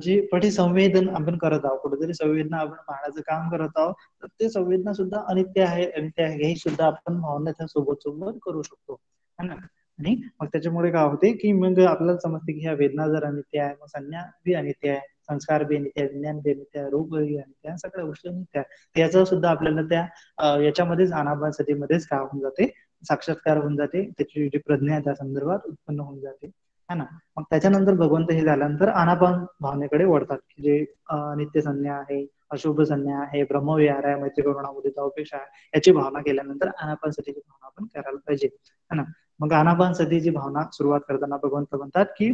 जे पटी संवेदन आपण करत आहोत, कुठेतरी संवेदना आपण पाहण्याचं काम करत आहोत, तर ते संवेदना सुद्धा अनित्य आहे, अनित्य आहे, हे सुद्धा आपण भावनेच्या सोबत सोबत करू शकतो, है ना. आणि मग त्याच्यामुळे काय होते, की मग आपल्याला समजते की ह्या वेदना जर अनित्य आहे, मग संज्ञा बी अनित्य आहे, संस्कार बी अनित्य आहे, विज्ञान बी अनित्य आहे, रूप बी अनित्य आहे, सगळ्या गोष्टी अनित्य आहे. याचा सुद्धा आपल्याला त्या याच्यामध्येच आनापानसतीमध्येच काय होऊन जाते, साक्षात्कार होऊन जाते, त्याची जी प्रज्ञा आहे त्या संदर्भात उत्पन्न होऊन जाते, है ना. मग त्याच्यानंतर भगवंत हे झाल्यानंतर आनापान भावनेकडे वळतात, की जे नित्य संज्ञा आहे, अशुभ संज्ञा आहे, ब्रह्मविहार आहे, मैत्री करुणा मुदिता उपेक्षा आहे, याची भावना केल्यानंतर आनापानसतीची भावना आपण करायला पाहिजे, है ना. मग आनापानसतीची भावना सुरुवात करताना भगवंत म्हणतात, की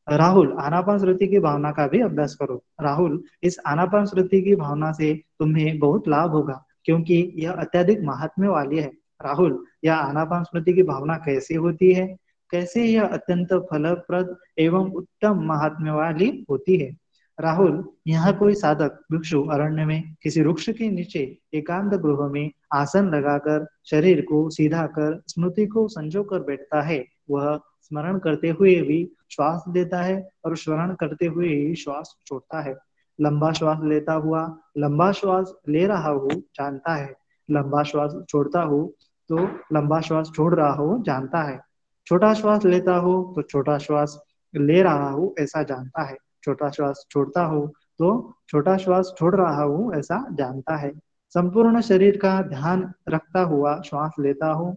राहुल, आनापान स्मृति की भावना का भी अभ्यास करो. राहुल, इस आनापान स्मृति की भावना से तुम्हें बहुत लाभ होगा, क्योंकि यह अत्यधिक महात्म्य वाली है. राहुल, यह आनापान स्मृति की भावना कैसे होती है, कैसे यह अत्यंत फलप्रद एवं उत्तम महात्म्य वाली होती है. राहुल, यहाँ कोई साधक भिक्षु अरण्य में किसी वृक्ष के नीचे एकांत गृह में आसन लगाकर शरीर को सीधा कर स्मृति को संजो कर बैठता है. वह स्मरण करते हुए भी श्वास लेता है और स्मरण करते हुए ही श्वास छोड़ता है. लंबा श्वास लेता हुआ लंबा श्वास ले रहा हूँ जानता है, लंबा श्वास छोड़ता हूँ तो लंबा श्वास छोड़ रहा हूँ जानता है, छोटा श्वास लेता हूँ तो छोटा श्वास ले रहा हूँ ऐसा जानता है, छोटा श्वास छोड़ता हूँ तो छोटा श्वास छोड़ रहा हूँ ऐसा जानता है. संपूर्ण शरीर का ध्यान रखता हुआ श्वास लेता हूँ,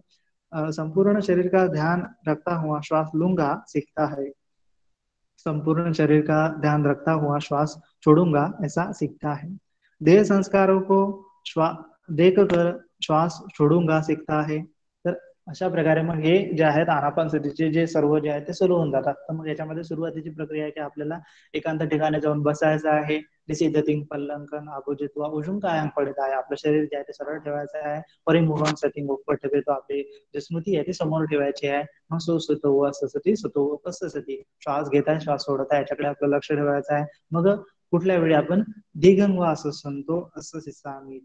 संपूर्ण शरीर का ध्यान रखता हुआ श्वास लूंगा सीखता है, संपूर्ण शरीर का ध्यान रखता हुआ श्वास छोड़ूंगा ऐसा सीखता है. देह संस्कारों को श्वा देख कर श्वास छोडूंगा सीखता है. तर अशा प्रकारे मग हे जे आहेत आनापानसतीचे जे सर्व जे आहे ते सुरू होऊन जातात. तर मग याच्यामध्ये सुरुवातीची प्रक्रिया आहे की आपल्याला एकांत ठिकाणी जाऊन बसायचं आहे. निषेधतिंग पल्लंकन अभुजित्वा उजुम कायम पडत आहे. आपलं शरीर जे आहे ते सरळ ठेवायचं आहे. परिमुखन सतिंग उपर ठेवतो, आपली जी स्मृती आहे ती समोर ठेवायची आहे. मग सुसुतो अससती सुतो उपससती, श्वास घेताय श्वास सोडताय याच्याकडे आपलं लक्ष ठेवायचं आहे. मग कुठल्या वेळी आपण दिघं वा असं संतो असं सिसामी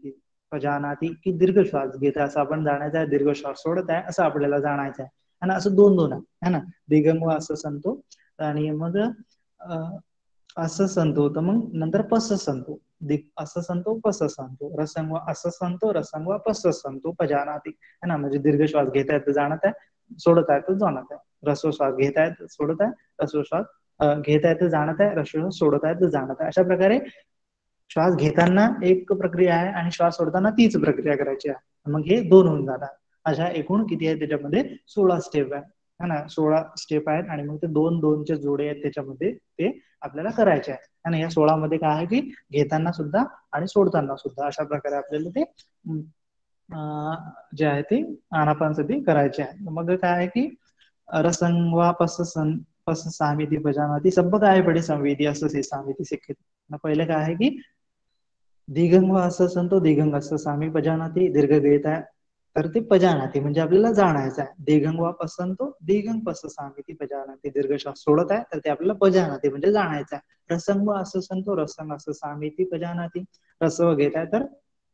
जानाती की दीर्घ श्वास घेत असं आपण जाणायचं आहे, दीर्घ श्वास सोडत आहे असं आपल्याला जाणायचं आहे. आणि असं दोन दोन आहे ना, दिघं वा असं संतो आणि मग असं संतो, तर मग नंतर पस संतो, असं संतो पस संतो, रसंग असं संतो रसंग पस संतो पजानाती, है ना. म्हणजे दीर्घ श्वास घेत आहेत तर जाणत आहे, सोडत आहे तर जाणत आहे. रसोश्वास घेत आहेत सोडत आहे, रसोश्वास घेत आहे तर जाणत आहे, रसोश्वास सोडत आहे तर जाणत आहे. अशा प्रकारे श्वास घेताना एक प्रक्रिया आहे आणि श्वास सोडताना तीच प्रक्रिया करायची आहे. मग हे दोन होऊन जातात. अशा एकूण किती आहे त्याच्यामध्ये 16 स्टेप आहे, है ना. 16 स्टेप आहेत आणि मग ते दोन दोनचे जोडे आहेत त्याच्यामध्ये ते आपल्याला करायचे आहे. आणि या 16 मध्ये काय आहे की घेताना सुद्धा आणि सोडताना सुद्धा अशा प्रकारे आपल्याला ते जे आहे ते आनापानसती करायचे आहे. मग काय आहे की रसंग वा पस सामिती पजानाती सब काय पडे संवेदी असं से सामिती सिक्खती. पहिले काय आहे की दिगंग व असं संतो दिगंग असं सामी पजानाती दीर्घ घेत आहे तर ते पजानाती म्हणजे आपल्याला जाणायचं आहे. दिगंग वा पसंतो दिगंग पस सामिती पजानाती दीर्घ श्वास सोडत आहे तर ते आपल्याला पजानाती म्हणजे जाणायचं आहे. रसंग व असं संतो रसंग असं सामिती पजानाती रसव घेत आहे तर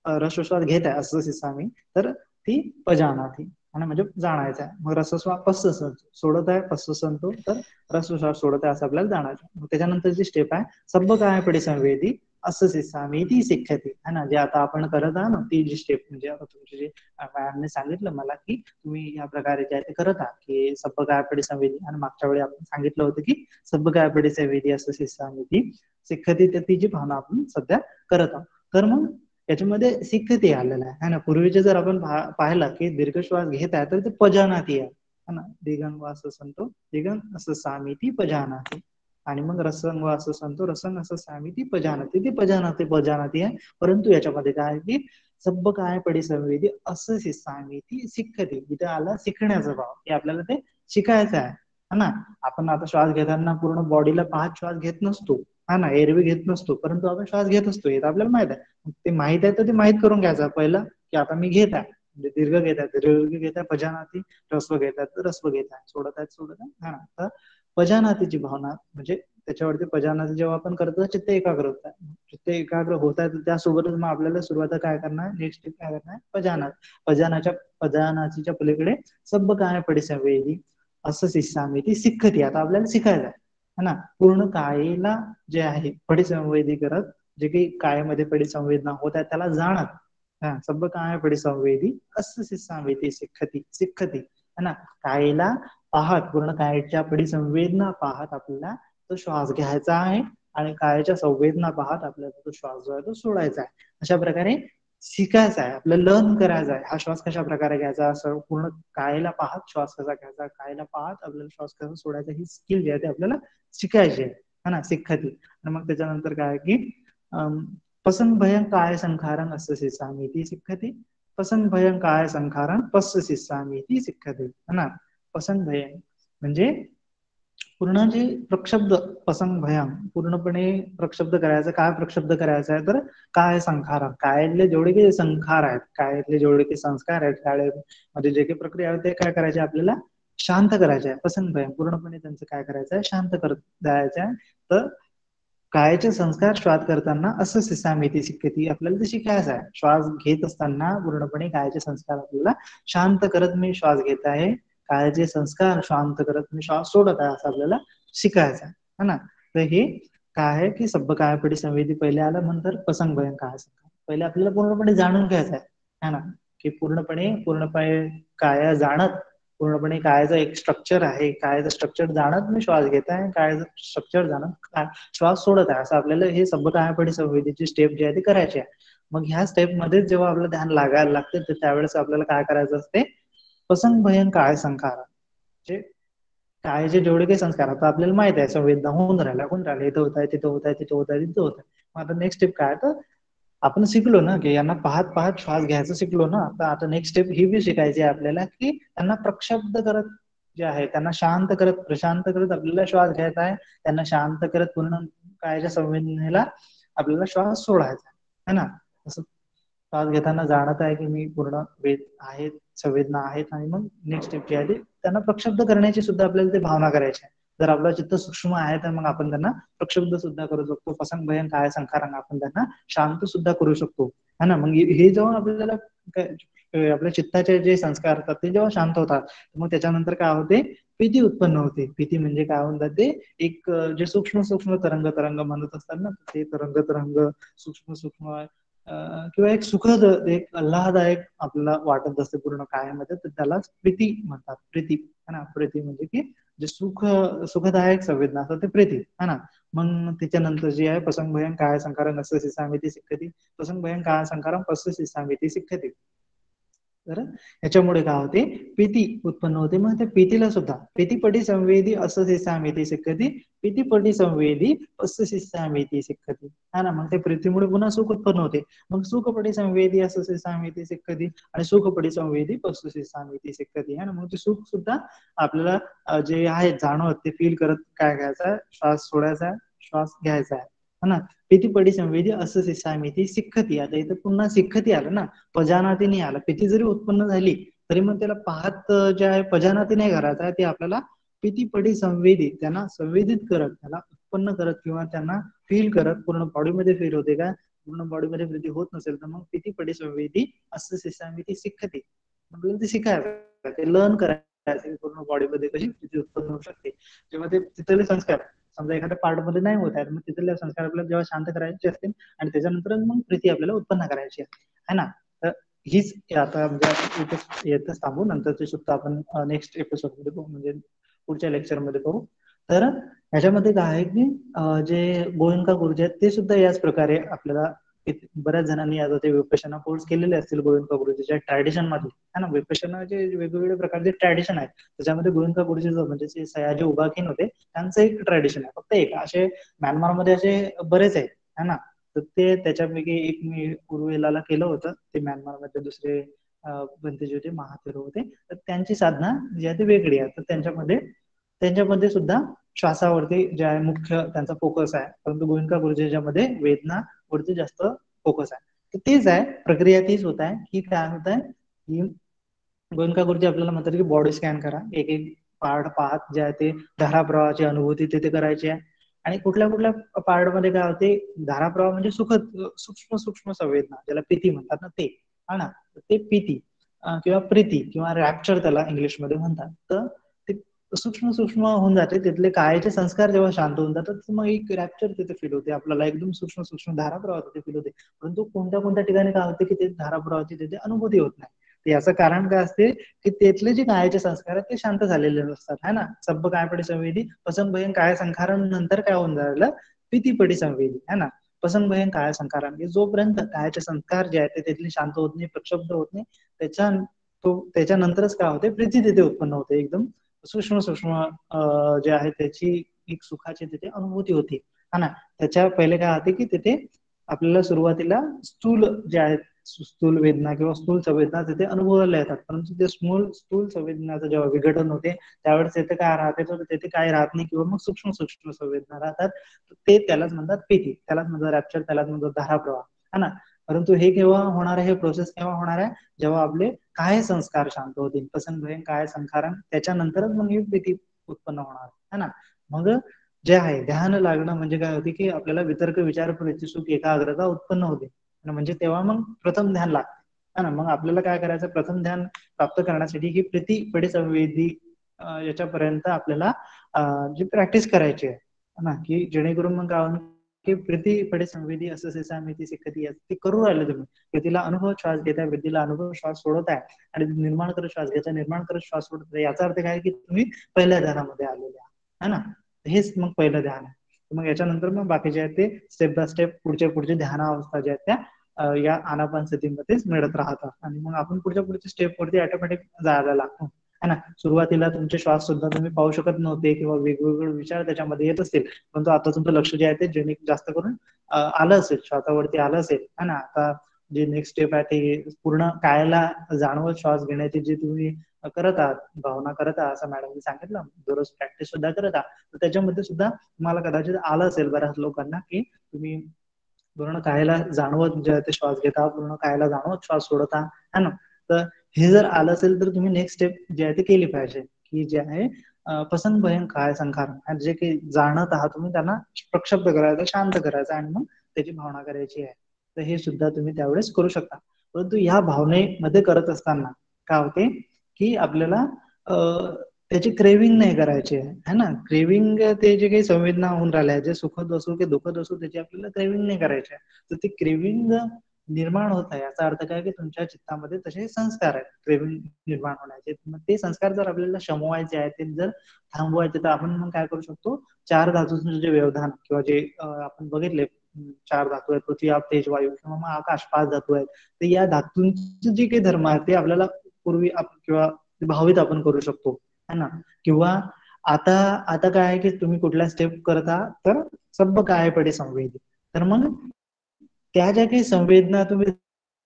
रसश्वास घेत आहे असं सामी तर ती पजानाती आणि म्हणजे जाणायचं आहे. मग रसश्वास पस्स सोडत आहे पस्स संतो तर रसश्वास सोडत आहे असं आपल्याला जाणायचं आहे. मग त्याच्यानंतरची स्टेप आहे सब काय पडी संवेदी असं सिसामी ती शिक्षती है ना. जे आता आपण करत आहात ना ती जी स्टेप म्हणजे आता तुमची जे मॅमने सांगितलं मला की तुम्ही या प्रकारे जे आहे ते करत आहात की सब काय पडी संवेदी आणि मागच्या वेळी आपण सांगितलं होतं की सब काय पडी संवेदी असं सिसामी ती शिक्षती तर ती जी भावना आपण सध्या करत आहोत. तर मग याच्यामध्ये सिक्खती आलेला आहे ना. पूर्वीचे जर आपण पाहिलं की दीर्घ श्वास घेत आहे तर ते पजानाती आहे ना. दिगंग वास संतो दिगंग असं सामिती पजानाती आणि मग रसंग असं संतो रसंग असं सामिती पजानाती ती पजानाती आहे. परंतु याच्यामध्ये काय आहे की सब काय पडी संवेदी असं सामिती शिक्षती इथे आला शिकण्याचा भाव की आपल्याला ते शिकायचं आहे ना. आपण आता श्वास घेताना पूर्ण बॉडीला पाहत श्वास घेत नसतो हा ना. एरवी घेत नसतो परंतु आपण श्वास घेत असतो हे आपल्याला माहित आहे. ते माहित आहे तर ते माहित करून घ्यायचं पहिलं की आता मी घेत आहे म्हणजे दीर्घ घेत आहे दीर्घ घेत आहे पजानाती रस्व घेत आहे तर रस्व घेत आहे सोडत आहे हा ना. तर पजानातीची भावना म्हणजे त्याच्यावरती पजानाती जेव्हा आपण करतो चित्त एकाग्र होत आहे. चित्त एकाग्र होत आहे त्यासोबतच मग आपल्याला सुरुवात काय करणार नेक्स्ट स्टेप काय करणार पजाना पजानाचीच्या पलीकडे सब काय पडी संवेदी असं शिस्सामी ती शिखती आता आपल्याला शिकायचं आहे ना. पूर्ण कायेला जे आहे पडिसंवेदी करत जे काही कायामध्ये पडिसंवेदना होत आहे त्याला जाणत हा सब काय पडिसंवेदी असं शिस्सामी ती शिखती है ना. कायेला पाहत पूर्ण कायच्या पडिसंवेदना पाहत आपल्याला तो श्वास घ्यायचा आहे आणि कायाच्या संवेदना पाहत आपल्याला तो श्वास जो आहे तो सोडायचा आहे. अशा प्रकारे शिकायचा आहे आपल्याला लर्न करायचा आहे. हा श्वास कशा प्रकारे घ्यायचा असं पूर्ण कायला पाहत श्वास कसा घ्यायचा कायला पाहत आपल्याला श्वास कसा सोडायचा ही स्किल जी आहे ती आपल्याला शिकायची आहे ना शिखती. आणि मग त्याच्यानंतर काय की पसंग भयं काय संखारं असं शिसामी ती शिखती पसंग भयं काय संखारं पस्स शिसामी ती शिखती है ना. पसंग भयं म्हणजे पूर्ण जे प्रक्षब्द पसंग भयं पूर्णपणे प्रक्षब्द करायचं. काय प्रक्षब्द करायचं आहे तर काय संखार कायातले जेवढे काही संखार आहेत कायातले जेवढे काही संस्कार आहेत काळेमध्ये जे काही प्रक्रिया आहे ते काय करायचे आपल्याला शांत करायचे आहे. पसंग भयं पूर्णपणे त्यांचं काय करायचं आहे शांत करत द्यायचं आहे. तर कायाचे संस्कार श्वास करताना असं सिसामिती शिकती आपल्याला ते शिकायचं आहे. श्वास घेत असताना पूर्णपणे कायाचे संस्कार आपल्याला शांत करत मी श्वास घेत आहे कायाचे संस्कार शांत करत मी श्वास सोडत आहे असं आपल्याला शिकायचं आहे ना. तर हे काय आहे की सब काय पडी संवेदी पहिले आलं नंतर पसंग भयं काय संखार पहिले आपल्याला पूर्णपणे जाणून घ्यायचं आहे ना की पूर्णपणे काय जाणत पूर्णपणे कायचं एक स्ट्रक्चर आहे कायचं स्ट्रक्चर जाणत मी श्वास घेत आहे कायचं स्ट्रक्चर जाणत श्वास सोडत आहे असं आपल्याला हे सब काय पडी संवेदीची स्टेप जी आहे ती करायची आहे. मग ह्या स्टेप मध्ये जेव्हा आपलं ध्यान लागायला लागते तर त्यावेळेस आपल्याला काय करायचं असते पसंग भयं काय संखार म्हणजे कायचे जेवढे काही संस्कार आता आपल्याला माहित आहे संवेदना होऊन राहिल्या इथं होत आहे तिथं होत आहे तिथं होत आहे तिथं होत आहे. मग आता नेक्स्ट स्टेप काय तर आपण शिकलो ना की यांना पाहत पाहत श्वास घ्यायचं शिकलो ना. तर आता नेक्स्ट स्टेप ही बी शिकायची आहे आपल्याला की त्यांना प्रक्षब्द करत जे आहे त्यांना शांत करत प्रशांत करत आपल्याला श्वास घ्यायचा आहे. त्यांना शांत करत पूर्ण कायाच्या संवेदनेला आपल्याला श्वास सोडायचा है ना. असं श्वास घेताना जाणत आहे की मी पूर्ण वेद आहेत संवेदना आहेत आणि मग नेक्स्ट स्टेप जी आहे ती त्यांना प्रक्षब्ध करण्याची सुद्धा आपल्याला ते भावना करायची आहे. जर आपलं चित्त सूक्ष्म आहे तर मग आपण त्यांना प्रक्षुब्ध सुद्धा करू शकतो. पसंग भयं काय संखारांना आपण त्यांना शांत सुद्धा करू शकतो है ना. मग हे जेव्हा आपल्याला आपल्या चित्ताचे जे संस्कार असतात ते जेव्हा शांत होतात मग त्याच्यानंतर काय होते प्रीती उत्पन्न होते. प्रीती म्हणजे काय म्हणतात ते एक जे सूक्ष्म सूक्ष्म तरंग म्हणत असतात ना ते तरंग सूक्ष्म किंवा एक सुखद एक आल्हाददायक आपल्याला वाटत असते पूर्ण कायामध्ये तर त्यालाच प्रीती म्हणतात. प्रीती है ना. प्रीती म्हणजे की जे सुखदायक संवेदना असतात ते प्रीती है ना. मग त्याच्यानंतर जी आहे पसंग भयं काय संखारं असं सिसामी ती शिखती पसंग भयं काय संखारं पस्स सिसामी ती शिखती तर याच्यामुळे काय होते, प्रीती उत्पन्न होते. मग त्या प्रीतीला सुद्धा प्रीतीपटी संवेदी असं सामिती सिक्खती, प्रीतीपटी संवेदी असं सामिती सिक्खती, हा ना. मग त्या प्रीतीमुळे पुन्हा सुख उत्पन्न होते. मग सुखपटी संवेदी असं सामिती सिक्खती आणि सुखपटी संवेदी पस्सुसी सामिती सिक्खती, है ना. मग ते सुख सुद्धा आपल्याला जे आहे जाणवत ते फील करत काय घ्यायचा, श्वास सोडायचा, श्वास घ्यायचा आहे ना. प्रीतीपटी संवेदी असं सामिती सिक्खती. आता इथं पुन्हा सिक्खती आलं ना, पजानाती नाही आलं. प्रीती जरी उत्पन्न झाली तरी मग त्याला पाहत जे आहे पजानाती नाही करायचं आहे, ते आपल्याला प्रीतीपटी संवेदी, त्यांना संवेदित करत, त्याला उत्पन्न करत किंवा त्यांना फील करत, पूर्ण बॉडीमध्ये फील होते का, पूर्ण बॉडीमध्ये प्रीती होत नसेल तर मग प्रीतीपटी संवेदी असं सामिती सिक्खती. आपल्याला ते शिकायचं, ते लर्न करायचं, पूर्ण बॉडीमध्ये कशी प्रीती उत्पन्न होऊ शकते. जेव्हा ते तिथले संस्कार समजा एखाद्या पार्ट मध्ये नाही होत आहे, मग तिथले संस्कार आपल्याला जेव्हा शांत करायचे असतील आणि त्याच्यानंतर मग प्रीती आपल्याला उत्पन्न करायची आहे ना. तर हीच आता म्हणजे येतच थांबू, नंतरची सुद्धा आपण नेक्स्ट एपिसोड मध्ये बघू, म्हणजे पुढच्या लेक्चर मध्ये करू. तर ह्याच्यामध्ये काय आहे की जे गोयंका गुरुजी आहेत ते सुद्धा याच प्रकारे आपल्याला बऱ्याच जणांनी आता ते विपश्यना कोर्स केलेले असतील गोयंका गुरुजीच्या ट्रॅडिशन मध्ये, है ना. विपश्यनाचे वेगवेगळे प्रकारचे ट्रॅडिशन आहेत, त्याच्यामध्ये गोयंका गुरुजी म्हणजे सयाजी उबाकीन होते, त्यांचं एक ट्रॅडिशन आहे, फक्त एक. असे म्यानमारमध्ये असे बरेच आहेत, है ना. तर ते त्याच्यापैकी एक मी उर्वेलाला केलं होतं, ते म्यानमारमध्ये दुसरे बनतेजे होते, महाथेरो होते. तर त्यांची साधना जी आहे ती वेगळी आहे. तर त्यांच्यामध्ये सुद्धा श्वासावरती जे आहे मुख्य त्यांचा फोकस आहे, परंतु गोयंका गुरुजीच्या मध्ये वेदनावरती जास्त फोकस आहे. तर तेच आहे, प्रक्रिया तीच होत आहे की काय होत आहे की गोयंका गुरुजी आपल्याला म्हणतात की बॉडी स्कॅन करा, एक एक पार्ट पाहत जे आहे ते धाराप्रवाहाची अनुभूती तिथे करायची आहे. आणि कुठल्या कुठल्या पार्ट मध्ये काय होते, धाराप्रवाह म्हणजे सुखद सूक्ष्म सूक्ष्म संवेदना, ज्याला प्रीती म्हणतात ना ते, हा ना. ते प्रीती किंवा प्रीती किंवा रॅप्चर त्याला इंग्लिशमध्ये म्हणतात. तर ते सूक्ष्म सूक्ष्म होऊन जाते, तिथले कायाचे संस्कार जेव्हा शांत होऊन जातात मग एक रॅप्चर तिथे फील होते आपल्याला, एकदम सूक्ष्म सूक्ष्म धाराप्रवाह तिथे फील होते. परंतु कोणत्या कोणत्या ठिकाणी काय होते की ते धाराप्रवाहाची तिथे अनुभूती होत नाही. याचं कारण काय असते की तिथले जे कायाचे संस्कार आहेत ते शांत झालेले नसतात, है ना. सब्ब कायपडी संवेदी पसंग भयन काय संखारण नंतर काय होऊन झालं, प्रीतीपडी संवेदी, है ना. पसंग भयन काय संखारण, जोपर्यंत कायाचे संस्कार जे आहेत ते तिथले शांत होत नाही, प्रक्षुब्ध होत नाही, त्याच्यानंतरच काय होते, प्रीती तिथे उत्पन्न होते. एकदम सूक्ष्म सूक्ष्म जे आहे त्याची एक सुखाची तिथे अनुभूती होती, हा ना. त्याच्या पहिले काय होते की तिथे आपल्याला सुरुवातीला स्थूल जे आहेत, स्थूल वेदना किंवा स्थूल संवेदना तिथे अनुभवायला येतात, परंतु ते स्थूल संवेदनाचं जेव्हा विघटन होते त्यावेळेस तिथे काय राहते, तर तिथे काय राहत नाही, किंवा मग सूक्ष्म सूक्ष्म संवेदना राहतात. ते त्यालाच म्हणतात प्रीती, त्यालाच म्हणतात रॅप्चर, त्यालाच म्हणतात धाराप्रवाह, है ना. परंतु हे केव्हा होणार आहे, हे प्रोसेस केव्हा होणार आहे, जेव्हा आपले काय संस्कार शांत होतील, पसंत भयन काय संखारण, त्याच्यानंतरच मग ही प्रीती उत्पन्न होणार, है ना. मग जे आहे ध्यान लागणं म्हणजे काय होते की आपल्याला वितर्क विचार प्रीती सुख एकाग्रता उत्पन्न होते, म्हणजे तेव्हा मग प्रथम ध्यान लागते, है ना. मग आपल्याला काय करायचं, प्रथम ध्यान प्राप्त करण्यासाठी ही प्रीती पडी संवेदी याच्यापर्यंत आपल्याला जी प्रॅक्टिस करायची आहे ना, की जेणेकरून मग काय की प्रीती पडे संवेदी असं सामिती सिक्खती, ते करू राहिले तुम्ही. प्रीतीला अनुभव श्वास घेत आहे, प्रीतीला अनुभव श्वास सोडत आहे, आणि निर्माण करत श्वास घ्यायचा, निर्माण करत श्वास सोडत आहे. याचा अर्थ काय की तुम्ही पहिल्या ध्यानामध्ये आलेले आहात, है ना. हेच मग पहिलं ध्यान आहे. मग याच्यानंतर मग बाकी जे आहेत ते स्टेप बाय स्टेप पुढचे ध्यान अवस्था ज्या आहेत त्या या आनापान स्थितीमध्येच मिळत राहतात, आणि मग आपण पुढच्या स्टेप वरती ऑटोमॅटिक जायला लागतो, है ना. सुरुवातीला तुमचे श्वास सुद्धा तुम्ही पाहू शकत नव्हते, किंवा वेगवेगळे विचार त्याच्यामध्ये येत असतील, परंतु आता तुमचं लक्ष जे आहे ते जेणे जास्त करून आलं असेल, श्वासावरती आलं असेल, है ना. आता जे नेक्स्ट स्टेप आहे ते पूर्ण कायाला जाणवत श्वास घेण्याची जी तुम्ही करत आहात, भावना करत आहात, असं मॅडमनी सांगितलं, दररोज प्रॅक्टिस सुद्धा करत आहात, तर त्याच्यामध्ये सुद्धा तुम्हाला कदाचित आलं असेल बऱ्याच लोकांना की तुम्ही पूर्ण कायाला जाणवत जे ते श्वास घेता, पूर्ण कायाला जाणवत श्वास सोडता, है ना. तर हे जर आलं असेल तर तुम्ही नेक्स्ट स्टेप जे आहे ते केली पाहिजे, की जे आहे पसंत भयन काय संखारण, जे काही जाणत आहात तुम्ही त्यांना प्रक्षुब्ध करायचं, शांत करायचं, आणि मग त्याची भावना करायची आहे. तर हे सुद्धा तुम्ही त्यावेळेस करू शकता. परंतु ह्या भावनेमध्ये करत असताना काय होते की आपल्याला त्याची क्रेविंग नाही करायची आहे ना. क्रेविंग ते जे काही संवेदना होऊन राहिल्या, जे सुखद असो की दुःखद असो, त्याची आपल्याला क्रेविंग नाही करायची आहे. तर ती क्रेविंग निर्माण होत आहे याचा अर्थ काय की तुमच्या चित्तामध्ये तसे संस्कार आहेत क्रेविंग निर्माण होण्याचे. मग ते संस्कार जर आपल्याला शमवायचे आहेत, ते जर थांबवायचे, तर आपण मग काय करू शकतो, चार धातूंचे जे व्यवधान किंवा जे आपण बघितले चार धातू आहेत, पृथ्वी, आप, तेज, वायू, किंवा मग आकाश, पाच धातू आहेत. तर या धातूंचे जे काही धर्म आहेत ते आपल्याला पूर्वी किंवा भावित आपण करू शकतो, है ना. किंवा आता आता काय आहे की तुम्ही कुठला स्टेप करता तर सब काय पडे संवेद, तर मग त्या ज्या काही संवेदना तुम्ही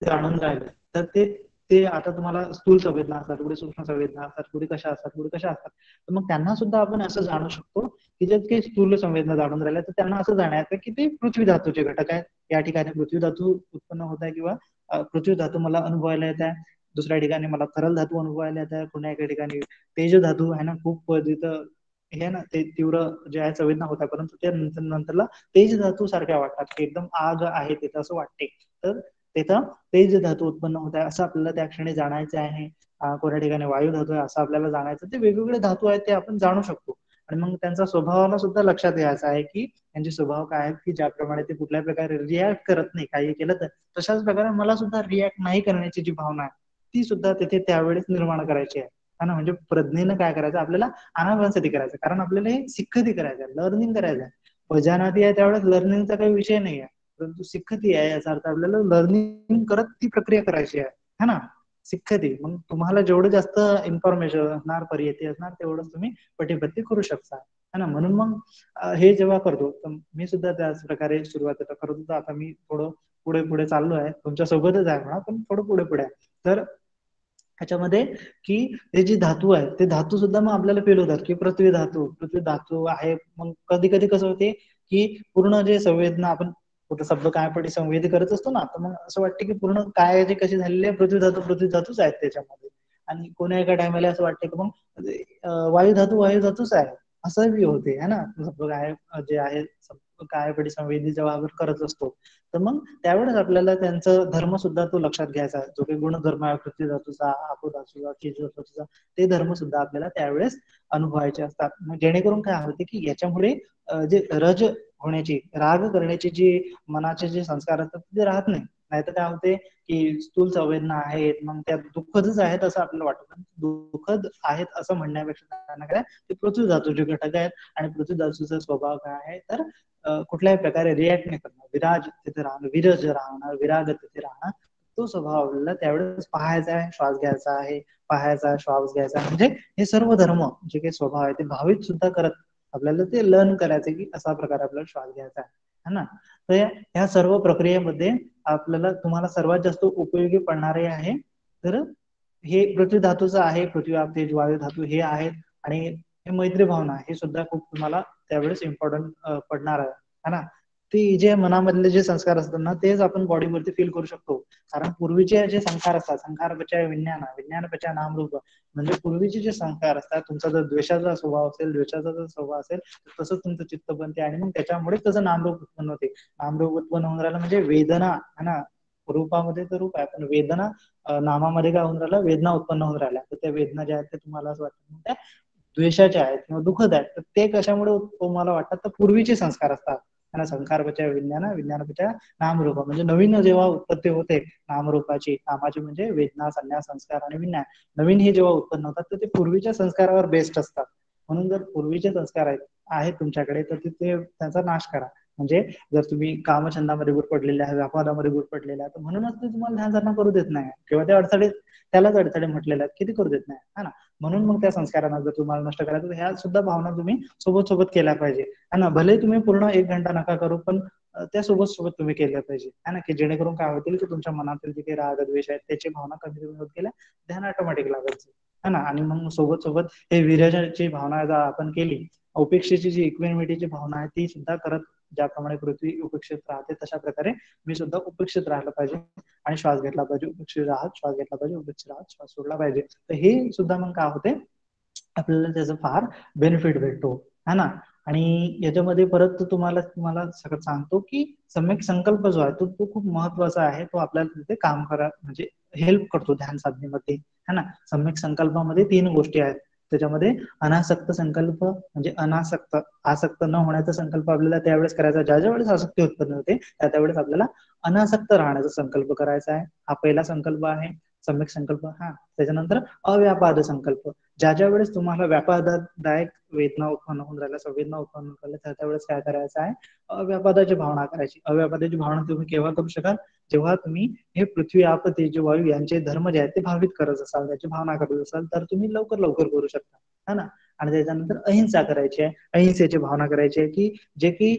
जाणून राहिले तर ते ते आता तुम्हाला स्थूल संवेदना असतात, कुठे सूक्ष्म संवेदना असतात, कुठे कशा असतात, कुठे कशा असतात. तर मग त्यांना सुद्धा आपण असं जाणू शकतो की ज्यात काही स्थूल संवेदना जाणून राहिल्या तर त्यांना असं जाणायचं की ते पृथ्वी धातूचे घटक आहेत. या ठिकाणी पृथ्वी धातू उत्पन्न होत आहे किंवा पृथ्वी धातू मला अनुभवायला येत आहे. दुसऱ्या ठिकाणी मला तरल धातू अनुभवायला येत आहे. पुन्हा एका ठिकाणी तेज धातू आहे ना, खूप तिथं हे ना ते तीव्र जे आहे संवेदना होत आहे, परंतु त्या नंतरला तेज धातू सारख्या वाटतात की एकदम आग आहे तिथं असं वाटते. तर तिथं तेज धातू उत्पन्न होत आहे असं आपल्याला त्या क्षणी जाणायचं आहे. कोणत्या ठिकाणी वायू धातू आहे असं आपल्याला जाणायचं. ते वेगवेगळे धातू आहेत ते आपण जाणू शकतो. आणि मग त्यांचा स्वभावाला सुद्धा लक्षात घ्यायचं आहे की त्यांचे स्वभाव काय आहेत, की ज्याप्रमाणे ते कुठल्या प्रकारे रिॲक्ट करत नाही काही केलं तर तशाच प्रकारे मला सुद्धा रिॲक्ट नाही करण्याची जी भावना आहे ती सुद्धा तिथे त्यावेळेस निर्माण करायची आहे. ना, म्हणजे प्रज्ञेनं काय करायचं आपल्याला अनाभासती करायचं, कारण आपल्याला हे सिखती करायचं आहे, लर्निंग करायचं आहे. वजानाती आहे त्यावेळेस लर्निंगचा काही विषय नाही आहे, परंतु सिखती आहे याचा अर्थ आपल्याला लर्निंग करत ती प्रक्रिया करायची आहे, है ना. सिखती मग तुम्हाला जेवढं जास्त इन्फॉर्मेशन असणार, परियती असणार तेवढं तुम्ही पटीपत्ती करू शकता, है ना. म्हणून मग हे जेव्हा करतो तर मी सुद्धा त्याच प्रकारे सुरुवातीला करत होतो. आता मी थोडं पुढे पुढे चाललो आहे, तुमच्या सोबतच आहे म्हणा, पण थोडं पुढे पुढे आहे. तर ह्याच्यामध्ये की हे जे धातू आहे ते धातू सुद्धा मग आपल्याला फील होतात की पृथ्वी धातू आहे. मग कधी कधी कसं होते की पूर्ण जे संवेदना आपण कुठं शब्द काय पडे संवेद करत असतो ना, तर मग असं वाटतं की पूर्ण काय जे कसे झालेले पृथ्वी धातूच आहेत त्याच्यामध्ये. आणि कोण्या एका टायमाला असं वाटतं की मग वायू धातूच आहे असं बी होते, है ना. काय जे आहे काय पडी संवेदी जेव्हा आपण करत असतो तर मग त्यावेळेस आपल्याला त्यांचं धर्म सुद्धा तो लक्षात घ्यायचा आहे. जो काही गुणधर्म आहे पृथ्वी धातूचा, आपो धातूचा, तेज धातूचा, ते धर्म सुद्धा आपल्याला त्यावेळेस अनुभवायचे असतात. मग जेणेकरून काय होते की याच्यामुळे जे रज होण्याची, राग करण्याची जी मनाचे जे संस्कार असतात ते राहत नाही. नाहीतर काय होते की स्थूल संवेदना आहेत मग त्या दुःखदच आहेत असं आपल्याला वाटतं. दुःखद आहेत असं म्हणण्यापेक्षा त्यांना काय ते पृथ्वी धातूचे घटक आहेत. आणि पृथ्वी धातूचा स्वभाव काय आहे तर कुठल्याही प्रकारे रिॲक्ट नाही करणार, विराज तिथे राहणं, विरज राहणार, विराग तिथे राहणार. तो स्वभाव आपल्याला त्यावेळेस पाहायचा आहे, श्वास घ्यायचा आहे, पाहायचा श्वास घ्यायचा, म्हणजे हे सर्व धर्म जे काही स्वभाव आहे ते भावित सुद्धा करत आपल्याला ते लर्न करायचं की असा प्रकारे आपल्याला श्वास घ्यायचा आहे ना. तर या सर्व प्रक्रियेमध्ये आपल्याला तुम्हाला सर्वात जास्त उपयोगी पडणारे आहे तर हे पृथ्वी धातूचं आहे. पृथ्वी, आप, तेज, वायू धातू हे आहेत. आणि हे मैत्री भावना हे सुद्धा खूप तुम्हाला त्यावेळेस इम्पॉर्टंट पडणार आहे, है ना. ते जे मनामधले जे संस्कार असतात ना तेच आपण बॉडीवरती फील करू शकतो. कारण पूर्वीचे जे संस्कार असतात, संस्कार पचाय विज्ञान, विज्ञान पचाय नामरूप, म्हणजे पूर्वीचे जे संस्कार असतात, तुमचा जर द्वेषाचा स्वभाव असेल, द्वेषाचा जर स्वभाव असेल तर तसंच तुमचं चित्त बनते आणि मग त्याच्यामुळे त्याचं नामरूप उत्पन्न होते. नामरूप उत्पन्न होऊन राहिलं म्हणजे वेदना, है ना. रूपामध्ये तर रूप आहे पण वेदना नामामध्ये काय होऊन राहिलं, वेदना उत्पन्न होऊन राहिल्या. तर त्या वेदना ज्या आहेत ते तुम्हाला असं वाटतं त्या द्वेषाचे आहेत किंवा दुःखद आहेत. तर ते कशामुळे तुम्हाला वाटतात तर पूर्वीचे संस्कार असतात. आणि संस्कारपच्या विज्ञान, विज्ञानपच्या नामरूप, म्हणजे नवीन जेव्हा उत्पत्ती होते नामरूपाची, नामाची म्हणजे वेदना, संन्यास, संस्कार आणि विज्ञान, नवीन हे जेव्हा उत्पन्न होतात तर ते पूर्वीच्या संस्कारावर बेस्ड असतात. म्हणून जर पूर्वीचे संस्कार आहेत तुमच्याकडे तर ते त्यांचा नाश करा. म्हणजे जर तुम्ही कामछंदामध्ये गुर पडलेले आहे, व्यापारामध्ये गुर पडलेले आहे तर म्हणूनच ते तुम्हाला ध्यान साधना करू देत नाही किंवा त्या अडथळे, त्यालाच अडथळे म्हटलेले आहेत, किती करू देत नाही, है ना. म्हणून मग त्या संस्कारांना जर तुम्हाला नष्ट करायचं तर ह्या सुद्धा भावना तुम्ही सोबत सोबत केल्या पाहिजे, है ना. भले तुम्ही पूर्ण 1 घंटा नका करू पण त्या सोबत सोबत तुम्ही केल्या पाहिजे, है ना. की जेणेकरून काय होतील की तुमच्या मनातील जे काही राग द्वेष आहेत त्याची भावना कमी कमी होत गेल्या, ध्यान ऑटोमॅटिक लागत, है ना. आणि मग सोबत सोबत हे विरजाची भावना जर आपण केली, उपेक्षेची जी इक्वेनिमिटीची भावना आहे ती सुद्धा करत, ज्याप्रमाणे पृथ्वी उपेक्षित राहते तशा प्रकारे मी सुद्धा उपेक्षित राहिलं पाहिजे. आणि श्वास घेतला पाहिजे, उपेक्षित राहत श्वास घेतला पाहिजे, उपेक्षित राहत श्वास सोडला पाहिजे. तर हे सुद्धा मग काय होते आपल्याला त्याचा फार बेनिफिट भेटतो, है ना. आणि याच्यामध्ये परत तुम्हाला तुम्हाला सगळं सांगतो की सम्यक संकल्प जो आहे तो खूप महत्वाचा आहे. तो आपल्याला तिथे काम करा म्हणजे हेल्प करतो ध्यान साधनेमध्ये, है ना. सम्यक संकल्पामध्ये 3 गोष्टी आहेत. त्याच्यामध्ये अनासक्त संकल्प, म्हणजे अनासक्त, आसक्त न होण्याचा संकल्प आपल्याला त्यावेळेस करायचा ज्या वेळेस आसक्ती उत्पन्न होते त्यावेळेस आपल्याला अनासक्त राहण्याचा संकल्प करायचा आहे. हा पहिला संकल्प आहे. सम्यक संकल्प. हा, त्याच्यानंतर अव्यापाद संकल्प. ज्या ज्या वेळेस तुम्हाला व्यापादायक वेदना उत्पन्न होऊन राहिल्या, संवेदना उत्पन्न होऊन राहिल्या, त्यावेळेस काय करायचं आहे, अव्यापादाची भावना करायची. अव्यापादाची भावना तुम्ही केव्हा करू शकाल, जेव्हा तुम्ही हे पृथ्वी आप तेज वायू यांचे धर्म जे आहेत ते भावित करत असाल, त्याची भावना करत असाल, तर तुम्ही लवकर लवकर करू शकता, है ना. आणि त्याच्यानंतर अहिंसा करायची आहे. अहिंसेची भावना करायची आहे, की जे की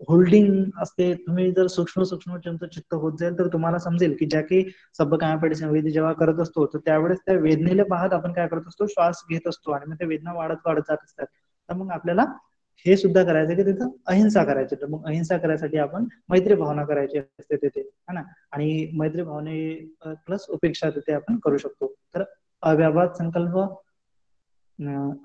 होल्डिंग असते. तुम्ही जर सूक्ष्म सूक्ष्म चित्त होत जाईल तर तुम्हाला समजेल की ज्या की सब कायापडी संवेदी जेव्हा करत असतो, तर त्यावेळेस त्या वेदनेला पाहत आपण काय करत असतो, श्वास घेत असतो आणि मग त्या वेदना वाढत वाढत जात असतात. तर मग आपल्याला हे सुद्धा करायचं की तिथं अहिंसा करायची. तर मग अहिंसा करायसाठी आपण मैत्री भावना करायची असते तिथे, है ना. आणि मैत्री भावने प्लस उपेक्षा तिथे आपण करू शकतो. तर अव्यापाद संकल्प,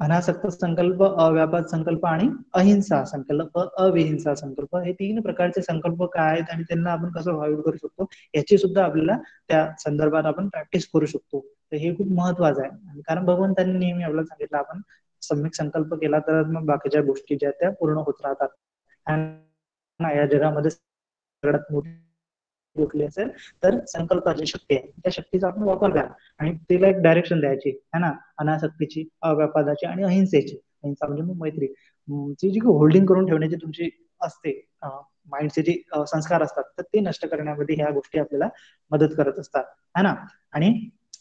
अनासक्त संकल्प, अव्यापाद संकल्प आणि अहिंसा संकल्प, अविहिंसा संकल्प, हे तीन प्रकारचे संकल्प काय आहेत आणि त्यांना आपण कसं भावित करू शकतो, याची सुद्धा आपल्याला त्या संदर्भात आपण प्रॅक्टिस करू शकतो. तर हे खूप महत्वाचं आहे. कारण भगवंतांनी नेहमी आपल्याला सांगितलं, आपण सम्यक संकल्प केला तर मग बाकीच्या गोष्टी ज्या त्या पूर्ण होत राहतात. आणि या जगामध्ये सगळ्यात मोठी कुठली असेल तर संकल्पाची शक्ती आहे. त्या शक्तीचा आपण वापर करा आणि तिला एक डायरेक्शन द्यायची, है ना. अनासक्तीची, अव्यापादाची आणि अहिंसेची. अहिंसा म्हणजे मग मैत्री. ती जी होल्डिंग करून ठेवण्याची तुमची असते, माइंडचे जे संस्कार असतात, तर ते नष्ट करण्यामध्ये ह्या गोष्टी आपल्याला मदत करत असतात, है ना. आणि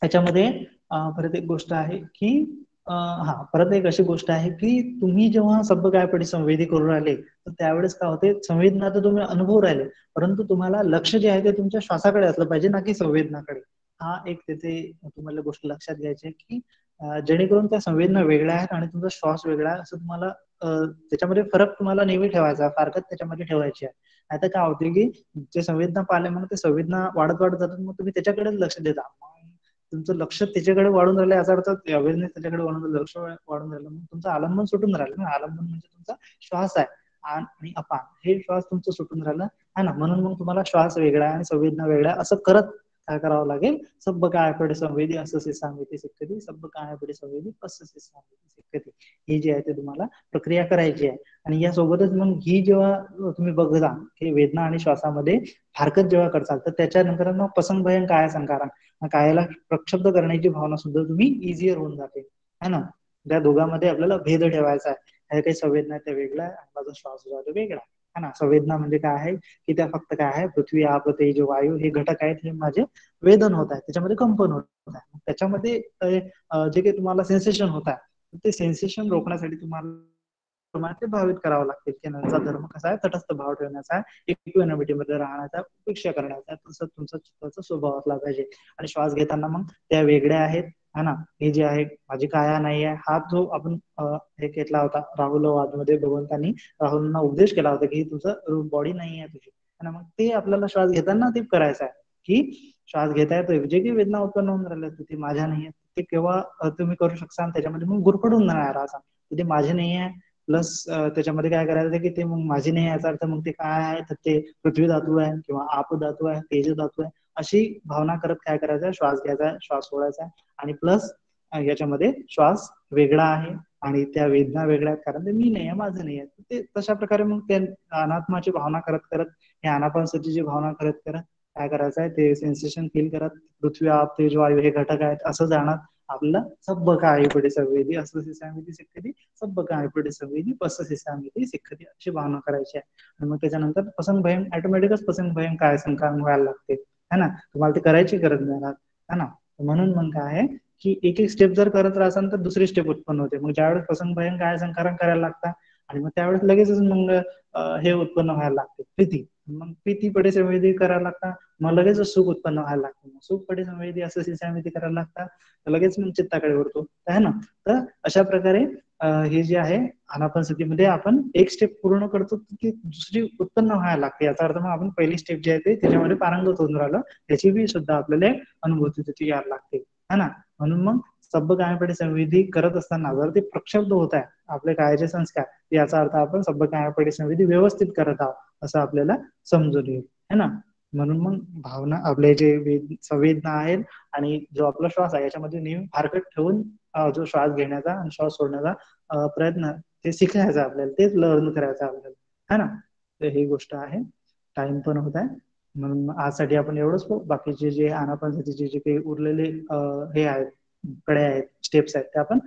त्याच्यामध्ये परत एक गोष्ट आहे की परत एक अशी गोष्ट आहे की तुम्ही जेव्हा सब कायपडी संवेदी करू राहिले, तर त्यावेळेस काय होते, संवेदना तर तुम्ही अनुभव राहिले, परंतु तुम्हाला लक्ष जे आहे ते तुमच्या श्वासाकडे असलं पाहिजे, ना की संवेदनाकडे. हा एक तिथे तुम्हाला गोष्ट लक्षात घ्यायची आहे की जेणेकरून त्या संवेदना वेगळ्या आहेत आणि तुमचा श्वास वेगळा आहे, असं तुम्हाला त्याच्यामध्ये फरक तुम्हाला नेहमी ठेवायचा, फारकत त्याच्यामध्ये ठेवायची आहे. आता काय होते की जे संवेदना पाहिले, मग ते संवेदना वाढत वाढत जातात, मग तुम्ही त्याच्याकडेच लक्ष देता. तुमचं लक्ष त्याच्याकडे वाढून राहिलं, याचा अर्थ अवेअरनेस त्याच्याकडे वाढून, लक्ष वाढून राहिलं, मग तुमचं आलंबन सुटून राहिलं ना. आलंबन म्हणजे तुमचा श्वास आहे, आन आणि अपान, हे श्वास तुमचं सुटून राहिलं, है ना. म्हणून मग तुम्हाला श्वास वेगळा आणि संवेदना वेगळ्या असं करत काय करावं लागेल, सब कायापडी संवेदी असं सांगितली सिक्कती, सब कायापडी संवेदी असं सांगितली सिक्कती, ही जी आहे ते तुम्हाला प्रक्रिया करायची आहे. आणि यासोबतच मग ही जेव्हा तुम्ही बघता की वेदना आणि श्वासामध्ये फारकत जेव्हा करताल, तर त्याच्यानंतर मग पसंग भयं काय संकारण, कायाला प्रक्षुब्ध करण्याची भावना सुद्धा तुम्ही इझियर होऊन जाते, है ना. त्या दोघांमध्ये आपल्याला भेद ठेवायचा आहे. ह्या काही संवेदना त्या वेगळ्या आहे आणि माझा श्वास जो आहे तो वेगळा, है ना. संवेदना म्हणजे काय आहे की त्या फक्त काय आहे, पृथ्वी आप तेज वायू हे घटक आहेत, हे माझे वेदन होत आहे, त्याच्यामध्ये कंपन होत आहे. त्याच्यामध्ये जे काही तुम्हाला सेन्सेशन होत आहे, ते सेन्सेशन रोखण्यासाठी तुम्हाला ते भावित करावं लागते. त्यांचा धर्म कसा आहे, तटस्थ भाव ठेवण्याचा आहे, इक्विनॉमिटी मध्ये राहण्याचा, उपेक्षा करण्याचा, तसं तुमचा चित्ताचा स्वभाव असला पाहिजे. आणि श्वास घेताना मग त्या वेगळ्या आहेत, है ना. हे जे आहे माझी काया नाही आहे, हा जो आपण हे घेतला होता राहुल वादमध्ये, भगवंतांनी राहुलना उपदेश केला होता की तुझं बॉडी नाही आहे तुझी, है ना. मग ते आपल्याला श्वास घेताना ते करायचं आहे की श्वास घेता येतोय, जे काही वेदना उत्पन्न होऊन राहिल्या ते माझ्या नाही आहे, ते केव्हा तुम्ही करू शकता. त्याच्यामध्ये मग गुरफडून नाही राहायचा, ते माझे नाही आहे. प्लस त्याच्यामध्ये काय करायचं की ते मग माझी नाही, याचा अर्थ मग ते काय आहे, तर ते पृथ्वी धातू आहे किंवा आप धातू आहे, तेज धातू आहे, अशी भावना करत काय करायचं, श्वास घ्यायचा, श्वास सोडायचा. आणि प्लस याच्यामध्ये श्वास वेगळा आहे आणि त्या वेदना वेगळ्या आहेत, कारण ते मी नाही आहे, माझं नाही आहे. ते तशा प्रकारे मग त्या अनात्माची भावना करत करत, या अनापानसतीची भावना करत करत काय करायचं आहे, ते सेन्सेशन फील करत, पृथ्वी आप तेज वायू हे घटक आहेत असं जाणत आपल्याला सब कायापडी संवेदी असं सिक्खती सिक्खती, सब कायापडी संवेदी असं सिक्खती सिक्खती, अशी भावना करायची आहे. आणि मग त्याच्यानंतर पसंग भयं ऑटोमॅटिकच पसंग भयं काय संकारण व्हायला लागते, है ना. तुम्हाला ते करायची गरज नाही राहत, है ना. म्हणून मग काय आहे की एक एक स्टेप जर करत राहसाल तर दुसरी स्टेप उत्पन्न होते. मग ज्यावेळेस पसंग भयं काय संकारण करायला लागतात आणि मग त्यावेळेस लगेचच मग हे उत्पन्न व्हायला लागते, प्रीती. मग प्रीती पडे संवेदी करायला लागतात, मग लगेच सुख उत्पन्न व्हायला लागतं. मग सुख पडे संवेदी असं संवेदी करायला लागतात, लगेच मग चित्ताकडे वरतो, है ना. तर अशा प्रकारे हे जे आहे अनापानसतीमध्ये आपण एक स्टेप पूर्ण करतो की दुसरी उत्पन्न व्हायला लागते. याचा अर्थ मग आपण पहिली स्टेप जी आहे ते त्याच्यामध्ये पारंगत होऊन राहिलं, त्याची बी सुद्धा आपल्याला अनुभूती त्याची यायला लागते, है ना. म्हणून मग सब कायापडी संवेदी करत असताना जर ते प्रक्षुब्ध होत आहे आपले कायाचे संस्कार, याचा अर्थ आपण सब कायापडी संवेदी व्यवस्थित करत आहोत असं आपल्याला समजून येईल, है ना. म्हणून मग भावना आपले जे संवेदना आहेत आणि जो आपला श्वास आहे याच्यामध्ये नेहमी फारकत ठेवून जो श्वास घेण्याचा आणि श्वास सोडण्याचा प्रयत्न ते शिकायचा आपल्याला, तेच लर्न करायचं आपल्याला, है ना. तर ही गोष्ट आहे. टाइम पण होत आहे, म्हणून आजसाठी आपण एवढंच पाहू. बाकीचे जे आनापानसतीचे जे काही उरलेले हे आहेत, कडे आहेत, स्टेप्स आहेत, ते आपण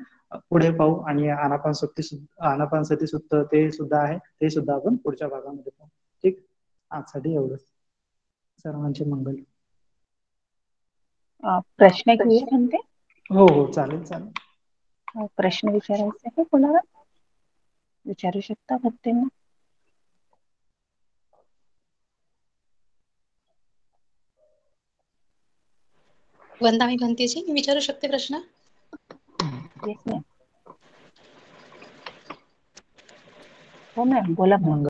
पुढे पाहू. आणि आनापानसती सुद्धा ते सुद्धा आहे, ते सुद्धा आपण पुढच्या भागामध्ये पाहू. ठीक, आजसाठी एवढंच. सर्वांचे मंगल. प्रश्न घेऊया म्हणते. हो हो, चालेल चालेल. प्रश्न विचारायचा आहे कोणाला? विचारू शकता भक्तींना. वंदा, मी भंतीजी, मी विचारू शकते प्रश्न? Yes ma'am. हो मॅम, बोला मॅम.